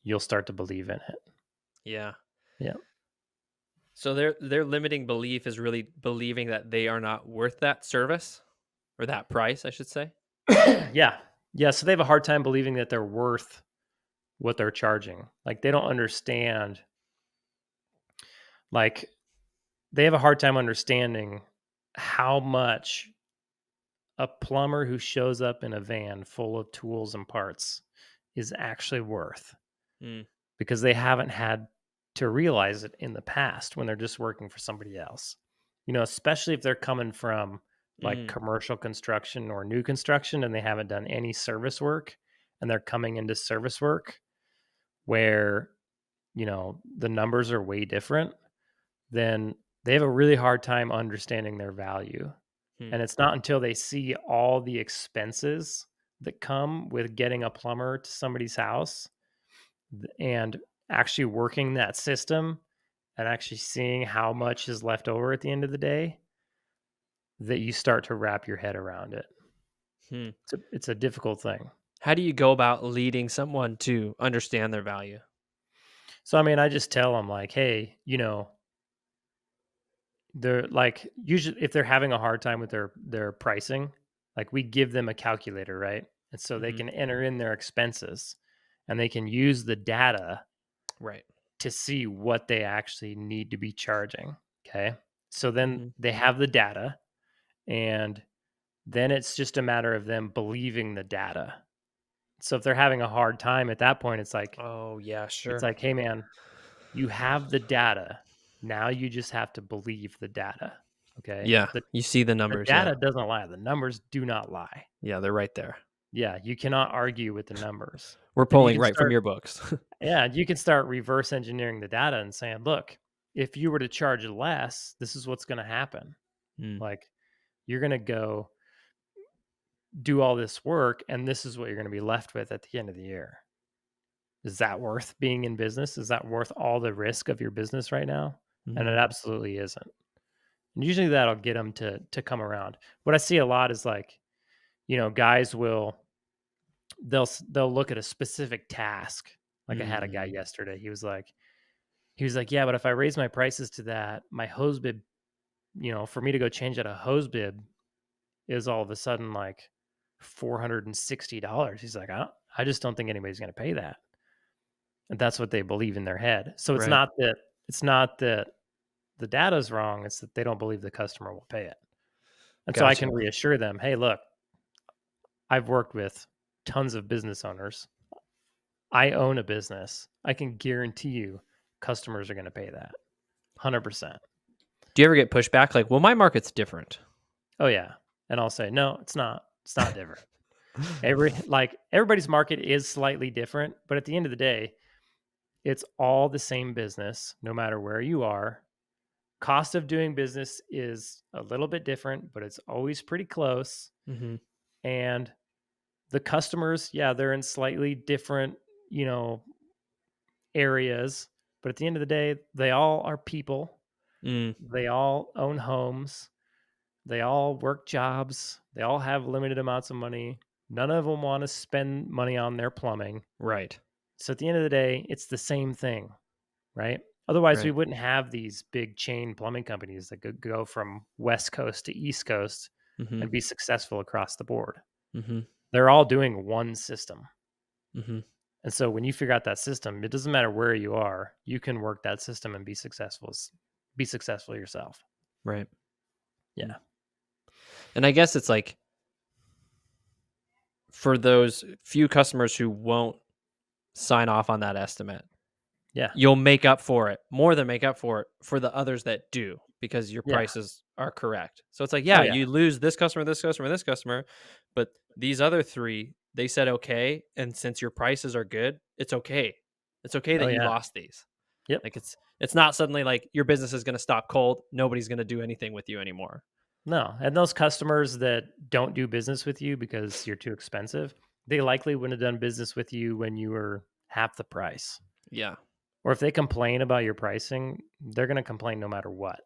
Speaker 1: you'll start to believe in it.
Speaker 2: Yeah.
Speaker 1: Yeah.
Speaker 2: So their limiting belief is really believing that they are not worth that service or that price, I should say.
Speaker 1: Yeah. Yeah. So they have a hard time believing that they're worth what they're charging. Like they don't understand, like, they have a hard time understanding how much a plumber who shows up in a van full of tools and parts is actually worth
Speaker 2: Mm.
Speaker 1: because they haven't had to realize it in the past when they're just working for somebody else. Especially if they're coming from like
Speaker 2: Mm.
Speaker 1: commercial construction or new construction and they haven't done any service work and they're coming into service work where, the numbers are way different, then they have a really hard time understanding their value.
Speaker 2: Hmm.
Speaker 1: And it's not until they see all the expenses that come with getting a plumber to somebody's house and actually working that system and actually seeing how much is left over at the end of the day that you start to wrap your head around it.
Speaker 2: Hmm.
Speaker 1: It's a difficult thing.
Speaker 2: How do you go about leading someone to understand their value?
Speaker 1: So I mean, I just tell them like, hey, they're like usually if they're having a hard time with their pricing, like we give them a calculator, right? And so they
Speaker 2: Hmm.
Speaker 1: can enter in their expenses and they can use the data
Speaker 2: Right.
Speaker 1: to see what they actually need to be charging. Okay. So then
Speaker 2: Hmm.
Speaker 1: they have the data and then it's just a matter of them believing the data. So if they're having a hard time at that point, it's like
Speaker 2: Oh yeah,
Speaker 1: it's
Speaker 2: sure.
Speaker 1: like, hey man, you have the data. Now you just have to believe the data, okay?
Speaker 2: Yeah, you see the
Speaker 1: The
Speaker 2: numbers, yeah.
Speaker 1: data doesn't lie, the numbers do not lie.
Speaker 2: Yeah, they're right there.
Speaker 1: Yeah, you cannot argue with the numbers.
Speaker 2: We're
Speaker 1: And you
Speaker 2: pulling
Speaker 1: can
Speaker 2: right from
Speaker 1: start
Speaker 2: your books.
Speaker 1: yeah, you can start reverse engineering the data and saying, "Look, if you were to charge less, this is what's gonna happen."
Speaker 2: Mm,
Speaker 1: Like, you're gonna go do all this work, and this is what you're gonna be left with at the end of the year. Is that worth being in business? Is that worth all the risk of your business right now? And it
Speaker 2: mhm,
Speaker 1: absolutely isn't. And usually that'll get them to come around. What I see a lot is like, guys will they'll look at a specific task. Like I had a guy
Speaker 2: mm,
Speaker 1: yesterday. He was like, "Yeah, but if I raise my prices to that, my hose bib, for me to go change out a hose bib is all of a sudden like $460." He's like, I just don't think anybody's going to pay that. And that's what they believe in their head. So
Speaker 2: right,
Speaker 1: it's not that the data's wrong, it's that they don't believe the customer will pay it. And so I
Speaker 2: gotcha.
Speaker 1: can reassure them, "Hey, look, I've worked with tons of business owners. I own a business. I can guarantee you customers are going to pay that. 100%."
Speaker 2: Do you ever get pushback like, "Well, my market's different?"
Speaker 1: Oh yeah. And I'll say, "No, it's not. It's not different." Everybody's market is slightly different, but at the end of the day, it's all the same business no matter where you are. Cost of doing business is a little bit different, but it's always pretty close.
Speaker 2: Mhm,
Speaker 1: And the customers, yeah, they're in slightly different, you know, areas, but at the end of the day, they all are people.
Speaker 2: mm,
Speaker 1: They all own homes. They all work jobs. They all have limited amounts of money. None of them want to spend money on their plumbing.
Speaker 2: right,
Speaker 1: So at the end of the day, it's the same thing, right? Otherwise, we
Speaker 2: right,
Speaker 1: wouldn't have these big chain plumbing companies that could go from West Coast to East Coast
Speaker 2: mhm,
Speaker 1: and be successful across the board.
Speaker 2: mhm,
Speaker 1: They're all doing one system.
Speaker 2: mhm,
Speaker 1: And so when you figure out that system, it doesn't matter where you are, you can work that system and be successful yourself.
Speaker 2: right, mm.
Speaker 1: Yeah.
Speaker 2: And I guess it's like, for those few customers who won't sign off on that estimate,
Speaker 1: Yeah.
Speaker 2: you'll make up for it, more than make up for it, for the others that do, because your
Speaker 1: Yeah.
Speaker 2: prices are correct. So it's like,
Speaker 1: Oh
Speaker 2: yeah,
Speaker 1: yeah.
Speaker 2: you lose this customer, this customer, this customer, but these other 3, they said okay, and since your prices are good, it's okay. It's okay
Speaker 1: Oh
Speaker 2: that you
Speaker 1: yeah.
Speaker 2: lost these.
Speaker 1: Yep.
Speaker 2: Like, it's not suddenly like your business is gonna stop cold, nobody's gonna do anything with you anymore.
Speaker 1: No. And those customers that don't do business with you because you're too expensive, they likely wouldn't have done business with you when you were half the price.
Speaker 2: Yeah.
Speaker 1: Or if they complain about your pricing, they're going to complain no matter what.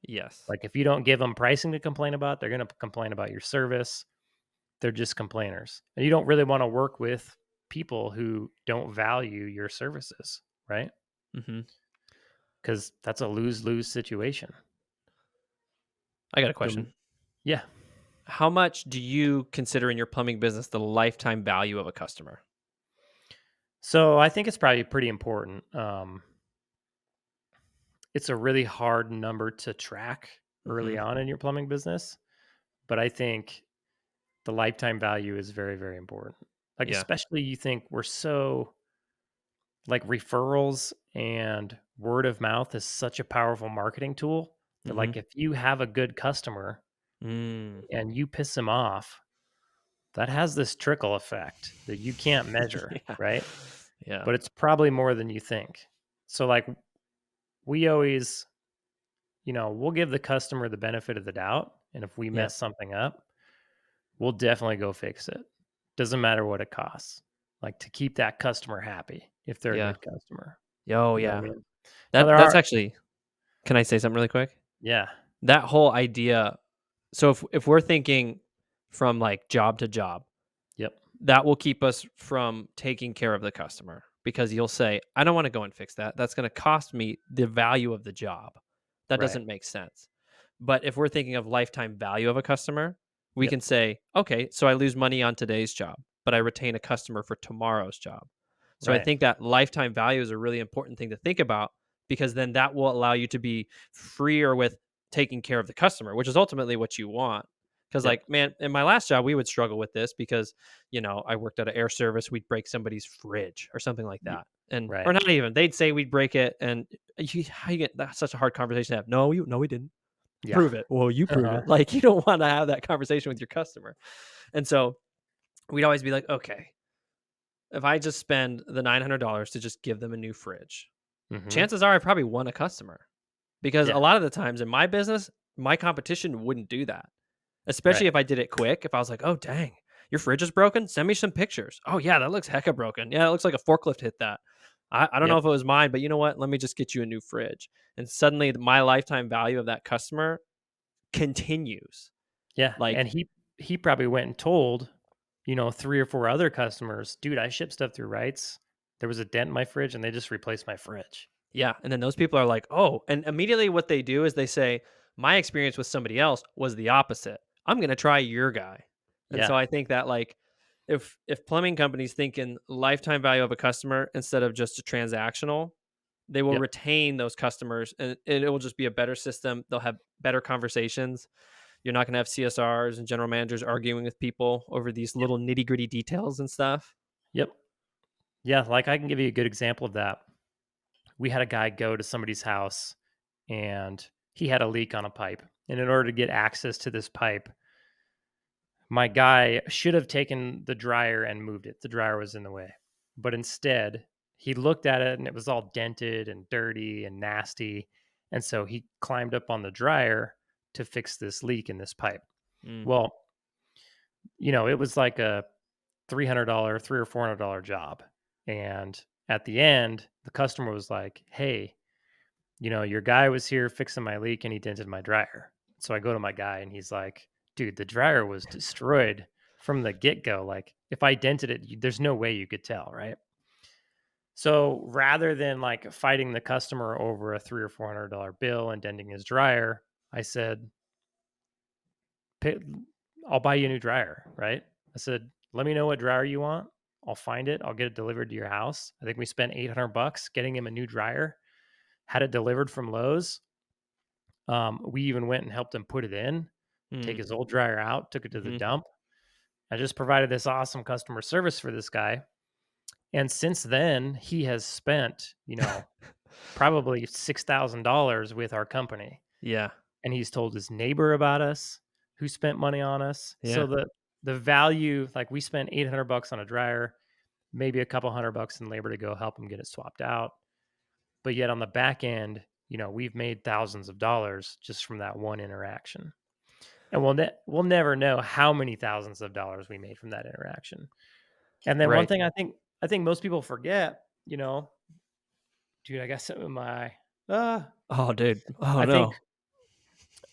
Speaker 2: Yes.
Speaker 1: Like if you don't give them pricing to complain about, they're going to complain about your service. They're just complainers. And you don't really want to work with people who don't value your services, right?
Speaker 2: Mhm.
Speaker 1: Because that's a lose lose situation.
Speaker 2: I got a
Speaker 1: The,
Speaker 2: question.
Speaker 1: yeah.
Speaker 2: How much do you consider in your plumbing business the lifetime value of a customer?
Speaker 1: So I think it's probably pretty important. It's a really hard number to track early
Speaker 2: Mhm.
Speaker 1: on in your plumbing business, but I think the lifetime value is very, very important. Like,
Speaker 2: Yeah.
Speaker 1: especially you think we're so like referrals and word of mouth is such a powerful marketing tool that
Speaker 2: Mhm.
Speaker 1: like if you have a good customer
Speaker 2: Mm.
Speaker 1: and you piss them off, that has this trickle effect that you can't measure,
Speaker 2: Yeah.
Speaker 1: right?
Speaker 2: Yeah.
Speaker 1: But it's probably more than you think. So like we always, we'll give the customer the benefit of the doubt. And if we
Speaker 2: Yeah.
Speaker 1: mess something up, we'll definitely go fix it. Doesn't matter what it costs. Like to keep that customer happy if they're a
Speaker 2: Yeah.
Speaker 1: good customer.
Speaker 2: Oh,
Speaker 1: You know what
Speaker 2: yeah.
Speaker 1: I mean? Now there
Speaker 2: That's
Speaker 1: are
Speaker 2: actually, can I say something really quick?
Speaker 1: yeah.
Speaker 2: That whole idea, so if we're thinking from, like, job to job,
Speaker 1: Yep.
Speaker 2: that will keep us from taking care of the customer, because you'll say, "I don't wanna go and fix that. That's gonna cost me the value of the job." That
Speaker 1: Right.
Speaker 2: doesn't make sense. But if we're thinking of lifetime value of a customer, we
Speaker 1: Yep.
Speaker 2: can say, "Okay, so I lose money on today's job, but I retain a customer for tomorrow's job." So I
Speaker 1: Right.
Speaker 2: think that lifetime value is a really important thing to think about, because then that will allow you to be freer with taking care of the customer, which is ultimately what you want. Because,
Speaker 1: Yep.
Speaker 2: like, man, in my last job, we would struggle with this because, I worked at an air service. We'd break somebody's fridge or something like
Speaker 1: Y
Speaker 2: that. And, or
Speaker 1: right.
Speaker 2: not even, they'd say we'd break it. And how you get, that's such a hard conversation to have. No, we didn't.
Speaker 1: Yeah.
Speaker 2: Prove it. Well, you prove
Speaker 1: Uh-huh.
Speaker 2: it. Like, you don't want to have that conversation with your customer. And so we'd always be like, okay, if I just spend the $900 to just give them a new fridge,
Speaker 1: Mhm.
Speaker 2: chances are I probably won a customer because a
Speaker 1: Yeah.
Speaker 2: lot of the times in my business, my competition wouldn't do that. Especially
Speaker 1: Right.
Speaker 2: if I did it quick. If I was like, "Oh, dang, your fridge is broken? Send me some pictures." "Oh, yeah, that looks hecka broken. Yeah, it looks like a forklift hit that. I don't know
Speaker 1: Yep.
Speaker 2: if it was mine, but you know what? Let me just get you a new fridge." And suddenly my lifetime value of that customer continues.
Speaker 1: Yeah,
Speaker 2: Like,
Speaker 1: and he probably went and told, 3 or 4 other customers, "Dude, I ship stuff through Wrights. There was a dent in my fridge, and they just replaced my fridge."
Speaker 2: yeah, and then those people are like, "Oh," and immediately what they do is they say, "My experience with somebody else was the opposite. I'm gonna try your guy." And so
Speaker 1: Yeah.
Speaker 2: I think that, like, if plumbing companies think in lifetime value of a customer instead of just a transactional, they will
Speaker 1: Yep.
Speaker 2: retain those customers, and it will just be a better system. They'll have better conversations. You're not gonna have CSRs and general managers arguing with people over these
Speaker 1: Yep.
Speaker 2: little nitty-gritty details and stuff.
Speaker 1: Yep. Yeah, like, I can give you a good example of that. We had a guy go to somebody's house, and he had a leak on a pipe, and in order to get access to this pipe, my guy should have taken the dryer and moved it. The dryer was in the way. But instead, he looked at it and it was all dented and dirty and nasty. And so he climbed up on the dryer to fix this leak in this pipe.
Speaker 2: Mm,
Speaker 1: Well, it was like a $300, $300 or $400 job. And at the end, the customer was like, "Hey, your guy was here fixing my leak and he dented my dryer." So I go to my guy and he's like, "Dude, the dryer was destroyed from the get go. Like, if I dented it, there's no way you could tell, right?" So rather than like fighting the customer over a $300 or $400 bill and denting his dryer, I said, "Pay- I'll buy you a new dryer, right?" I said, "Let me know what dryer you want. I'll find it. I'll get it delivered to your house." I think we spent $800 getting him a new dryer, had it delivered from Lowe's. We even went and helped him put it in, take
Speaker 2: mm,
Speaker 1: his old dryer out, took it to the
Speaker 2: mhm.
Speaker 1: dump. I just provided this awesome customer service for this guy. And since then, he has spent, probably $6,000 with our company.
Speaker 2: Yeah,
Speaker 1: And he's told his neighbor about us who spent money on us. So
Speaker 2: yeah.
Speaker 1: the value, like we spent $800 on a dryer, maybe a couple $100 in labor to go help him get it swapped out. But yet on the back end, we've made thousands of dollars just from that one interaction. And we'll never know how many thousands of dollars we made from that interaction. And then one
Speaker 2: Right.
Speaker 1: thing I think most people forget, dude, I got some of my uh
Speaker 2: Oh, dude. Oh,
Speaker 1: I think
Speaker 2: no.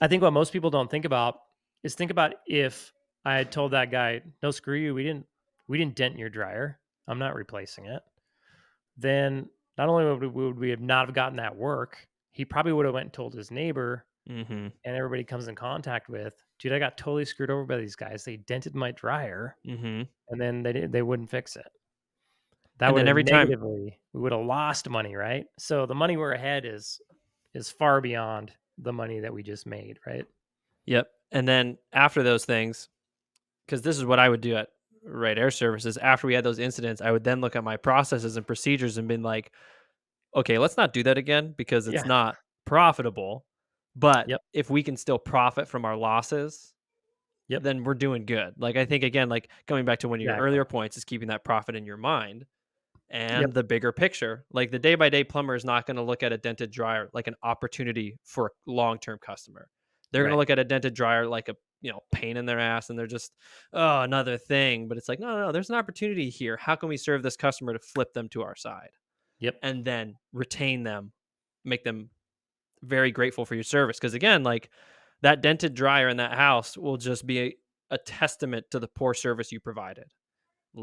Speaker 1: I think what most people don't think about is think about if I had told that guy, "No, screw you, we didn't dent your dryer. I'm not replacing it." Then not only would we have not have gotten that work, he probably would have went and told his neighbor
Speaker 2: Mhm,
Speaker 1: and everybody comes in contact with, "Dude, I got totally screwed over by these guys. They dented my dryer."
Speaker 2: mhm.
Speaker 1: And then they wouldn't fix it. That
Speaker 2: And
Speaker 1: would
Speaker 2: then
Speaker 1: have
Speaker 2: every time
Speaker 1: negatively we would have lost money, right? So the money we're ahead is far beyond the money that we just made, right?
Speaker 2: Yep, and then after those things, because this is what I would do at Right Air Services, after we had those incidents, I would then look at my processes and procedures and been like, "Okay, let's not do that again because it's
Speaker 1: Yeah.
Speaker 2: not profitable, but
Speaker 1: Yep.
Speaker 2: if we can still profit from our losses,
Speaker 1: Yep.
Speaker 2: then we're doing good." Like, I think, again, like, going back to one of your
Speaker 1: Exactly.
Speaker 2: earlier points is keeping that profit in your mind
Speaker 1: Yep.
Speaker 2: and the bigger picture. Like, the day by day plumber is not going to look at a dented dryer like an opportunity for a long term customer. They're going to
Speaker 1: Right.
Speaker 2: look at a dented dryer like a pain in their ass, and they're just, oh, another thing. But it's like, no, no, no, there's an opportunity here. How can we serve this customer to flip them to our side
Speaker 1: Yep.
Speaker 2: and then retain them, make them very grateful for your service? Because again, like, that dented dryer in that house will just be a testament to the poor service you provided.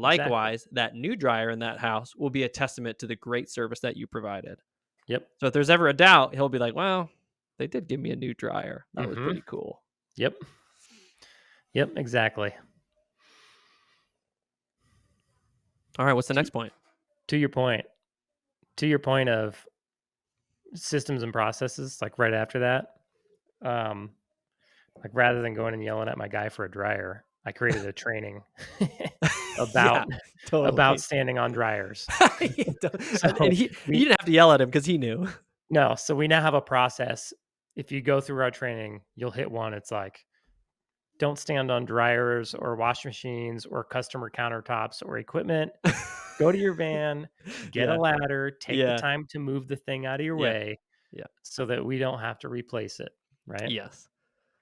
Speaker 1: Exactly.
Speaker 2: Likewise, that new dryer in that house will be a testament to the great service that you provided.
Speaker 1: Yep.
Speaker 2: So if there's ever a doubt, he'll be like, "Well, they did give me a new dryer. That was
Speaker 1: Mhm.
Speaker 2: pretty cool."
Speaker 1: Yep. Yep, exactly.
Speaker 2: All right, what's the
Speaker 1: To
Speaker 2: next point?
Speaker 1: to your point to your point of systems and processes, like right after that, um, Like, rather than going and yelling at my guy for a dryer, I created a training
Speaker 2: Yeah,
Speaker 1: about
Speaker 2: totally.
Speaker 1: standing on dryers.
Speaker 2: You don't and
Speaker 1: So
Speaker 2: he you
Speaker 1: we
Speaker 2: didn't have to yell at him because he knew.
Speaker 1: no, so we now have a process. If you go through our training, you'll hit one. It's like, don't stand on dryers or wash machines or customer countertops or equipment. Go to your van, get a
Speaker 2: Yeah,
Speaker 1: ladder, take the
Speaker 2: yeah,
Speaker 1: time to move the thing out of your
Speaker 2: yeah,
Speaker 1: way
Speaker 2: yeah,
Speaker 1: so that we don't have to replace it, right?
Speaker 2: yes.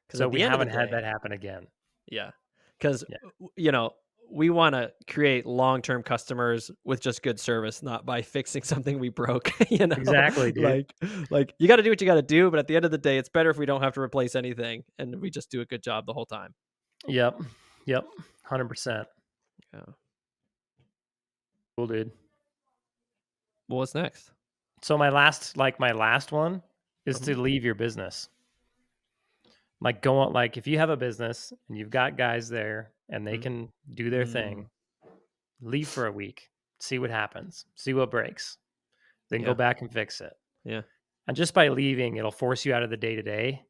Speaker 2: Because
Speaker 1: So
Speaker 2: at
Speaker 1: we
Speaker 2: the end of the
Speaker 1: haven't had
Speaker 2: day,
Speaker 1: that happen again.
Speaker 2: yeah, because
Speaker 1: Yeah,
Speaker 2: we wanna create long-term customers with just good service, not by fixing something we broke, you know?
Speaker 1: exactly, dude.
Speaker 2: Like you gotta do what you gotta do, but at the end of the day, it's better if we don't have to replace anything, and we just do a good job the whole time.
Speaker 1: Yep. Yep. 100%.
Speaker 2: Yeah.
Speaker 1: Cool, dude.
Speaker 2: Well, what's next?
Speaker 1: So my last one is
Speaker 2: Mhm,
Speaker 1: to leave your business. Like, go on, like, if you have a business and you've got guys there and they
Speaker 2: mhm.
Speaker 1: can do their
Speaker 2: Mm,
Speaker 1: thing, leave for a week, see what happens, see what breaks, then go
Speaker 2: yeah,
Speaker 1: back and fix it.
Speaker 2: yeah.
Speaker 1: And just by leaving, it'll force you out of the day to day.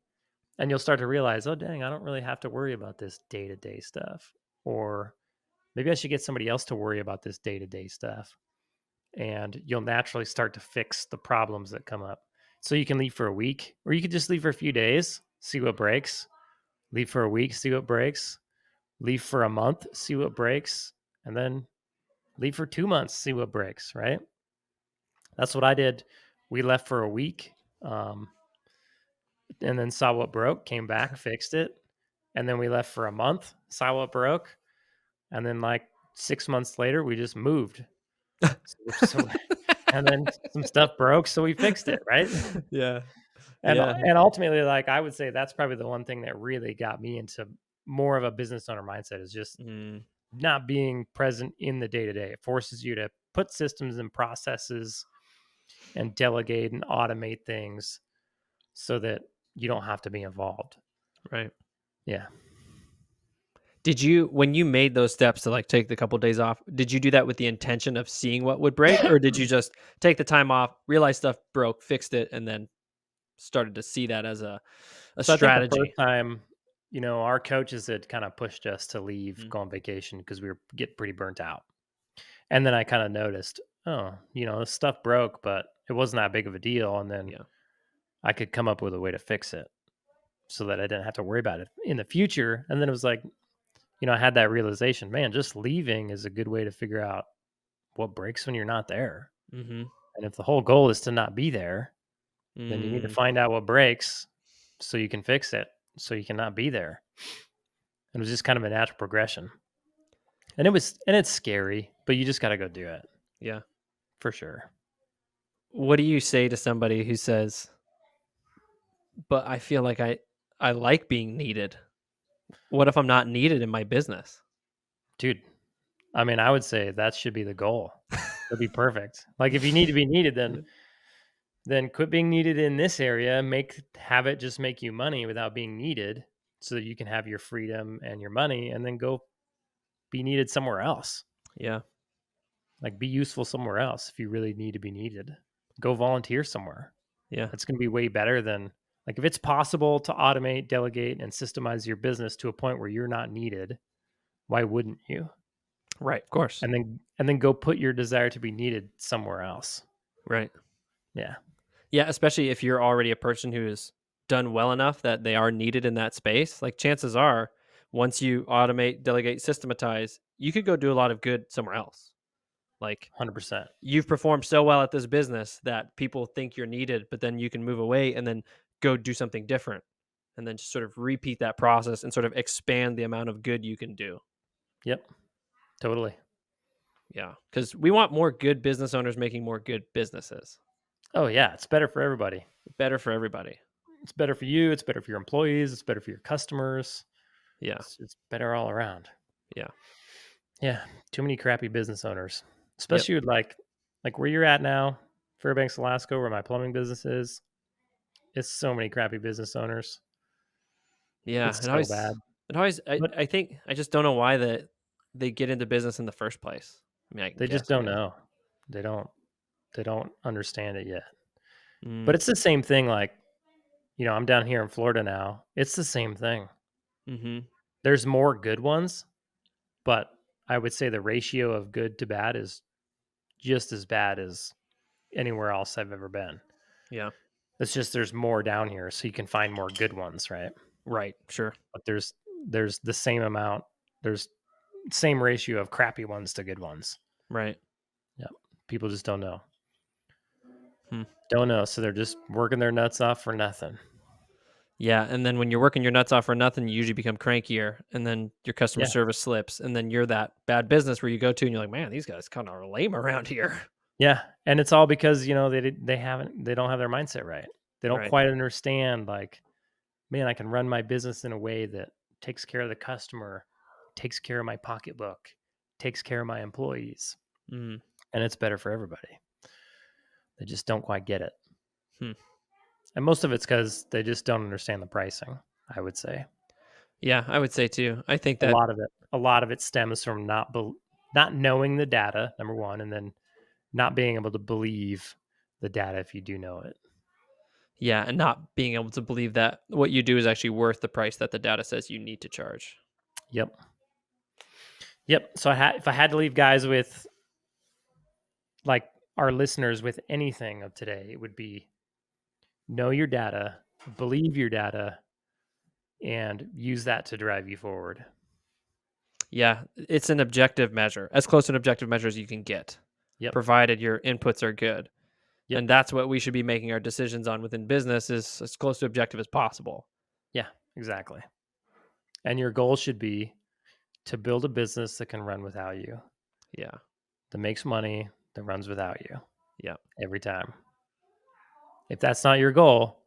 Speaker 1: And you'll start to realize, oh, dang, I don't really have to worry about this day to day stuff. Or maybe I should get somebody else to worry about this day to day stuff. And you'll naturally start to fix the problems that come up. So you can leave for a week, or you could just leave for a few days, see what breaks, leave for a week, see what breaks, leave for a month, see what breaks, and then leave for 2 months, see what breaks, right? That's what I did. We left for a week, um, and then saw what broke, came back, fixed it. And then we left for a month, saw what broke. And then, like, 6 months later, we just moved. So and then some stuff broke, so we fixed it, right?
Speaker 2: Yeah,
Speaker 1: And
Speaker 2: yeah.
Speaker 1: ultimately, like, I would say that's probably the one thing that really got me into more of a business owner mindset is just
Speaker 2: Mm,
Speaker 1: not being present in the day to day. It forces you to put systems and processes and delegate and automate things so that you don't have to be involved.
Speaker 2: right.
Speaker 1: Yeah.
Speaker 2: Did you when you made those steps to, like, take the couple days off, did you do that with the intention of seeing what would break, or did you just take the time off, realize stuff broke, fixed it, and then started to see that as a
Speaker 1: So I think the first
Speaker 2: strategy?
Speaker 1: time, our coaches had kind of pushed us to leave,
Speaker 2: Mm,
Speaker 1: go on vacation because we were getting pretty burnt out. And then I kind of noticed, oh, this stuff broke, but it wasn't that big of a deal. And then
Speaker 2: yeah.
Speaker 1: I could come up with a way to fix it so that I didn't have to worry about it in the future. And then it was like, I had that realization, man, just leaving is a good way to figure out what breaks when you're not there.
Speaker 2: Mhm.
Speaker 1: And if the whole goal is to not be there, then you need to
Speaker 2: Mm,
Speaker 1: find out what breaks so you can fix it, so you cannot be there. And it was just kind of a natural progression. And it's scary, but you just got to go do it
Speaker 2: yeah.
Speaker 1: for sure.
Speaker 2: What do you say to somebody who says, "But I feel like I like being needed. What if I'm not needed in my business?"
Speaker 1: Dude, I mean, I would say that should be the goal. That'd be perfect. Like, if you need to be needed,
Speaker 2: Yeah.
Speaker 1: then quit being needed in this area, have it just make you money without being needed so that you can have your freedom and your money and then go be needed somewhere else.
Speaker 2: Yeah.
Speaker 1: Like, be useful somewhere else if you really need to be needed. Go volunteer somewhere.
Speaker 2: Yeah.
Speaker 1: That's going to be way better than, like, if it's possible to automate, delegate, and systemize your business to a point where you're not needed, why wouldn't you?
Speaker 2: Right, of course.
Speaker 1: And then go put your desire to be needed somewhere else.
Speaker 2: Right.
Speaker 1: Yeah.
Speaker 2: Yeah, especially if you're already a person who has done well enough that they are needed in that space, like, chances are, once you automate, delegate, systematize, you could go do a lot of good somewhere else. Like,
Speaker 1: 100%.
Speaker 2: you've performed so well at this business that people think you're needed, but then you can move away and then go do something different, and then just sort of repeat that process and sort of expand the amount of good you can do.
Speaker 1: Yep. Totally.
Speaker 2: Yeah, because we want more good business owners making more good businesses.
Speaker 1: Oh, yeah. It's better for everybody.
Speaker 2: Better for everybody.
Speaker 1: It's better for you. It's better for your employees. It's better for your customers.
Speaker 2: Yeah,
Speaker 1: It's better all around.
Speaker 2: yeah,
Speaker 1: Yeah. Too many crappy business owners,
Speaker 2: yep,
Speaker 1: especially with like where you're at now, Fairbanks, Alaska, where my plumbing business is. It's so many crappy business owners.
Speaker 2: yeah.
Speaker 1: It's so bad,
Speaker 2: I,
Speaker 1: but
Speaker 2: I think I just don't know why that they get into business in the first place. I mean, I can
Speaker 1: they just
Speaker 2: guess, I
Speaker 1: don't
Speaker 2: guess.
Speaker 1: know. They don't. They don't understand it yet.
Speaker 2: Mm,
Speaker 1: But it's the same thing. Like, I'm down here in Florida now. It's the same thing.
Speaker 2: Mhm.
Speaker 1: There's more good ones, but I would say the ratio of good to bad is just as bad as anywhere else I've ever been.
Speaker 2: Yeah.
Speaker 1: It's just there's more down here, so you can find more good ones, right?
Speaker 2: Right. Sure.
Speaker 1: But there's the same amount. There's same ratio of crappy ones to good ones.
Speaker 2: Right.
Speaker 1: Yep. People just don't know.
Speaker 2: Hmm.
Speaker 1: Don't know, so they're just working their nuts off for nothing.
Speaker 2: Yeah, and then when you're working your nuts off for nothing, you usually become crankier, and then your customer
Speaker 1: Yeah.
Speaker 2: service slips, and then you're that bad business where you go to and you're like, "Man, these guys kinda are lame around here."
Speaker 1: Yeah, and it's all because, they don't have their mindset right. They don't
Speaker 2: Right.
Speaker 1: quite understand, like, "Man, I can run my business in a way that takes care of the customer, takes care of my pocketbook, takes care of my employees,
Speaker 2: Mhm.
Speaker 1: and it's better for everybody." They just don't quite get it.
Speaker 2: Hmm.
Speaker 1: And most of it's because they just don't understand the pricing, I would say.
Speaker 2: Yeah, I would say too. I think
Speaker 1: A
Speaker 2: that
Speaker 1: lot of it stems from not knowing the data, number 1, and then not being able to believe the data if you do know it.
Speaker 2: yeah, and not being able to believe that what you do is actually worth the price that the data says you need to charge.
Speaker 1: Yep. Yep. So if I had to leave guys with, like, our listeners with anything of today, it would be know your data, believe your data, and use that to drive you forward.
Speaker 2: Yeah, it's an objective measure, as close to an objective measure as you can get,
Speaker 1: Yep.
Speaker 2: provided your inputs are good.
Speaker 1: Yep.
Speaker 2: And that's what we should be making our decisions on within business is as close to objective as possible.
Speaker 1: Yeah, exactly. And your goal should be to build a business that can run without you,
Speaker 2: Yeah.
Speaker 1: that makes money, that runs without you
Speaker 2: Yeah.
Speaker 1: every time. If that's not your goal,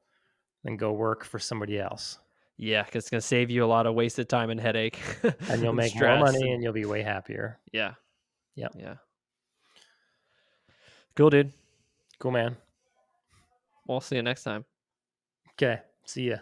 Speaker 1: then go work for somebody else
Speaker 2: Yeah, 'cause it's gonna save you a lot of wasted time and headache
Speaker 1: and you'll
Speaker 2: and
Speaker 1: make more
Speaker 2: stress
Speaker 1: money
Speaker 2: and
Speaker 1: and you'll be way happier.
Speaker 2: yeah,
Speaker 1: Yep.
Speaker 2: yeah. Cool, dude.
Speaker 1: Cool, man.
Speaker 2: We'll see you next time.
Speaker 1: Okay. See ya.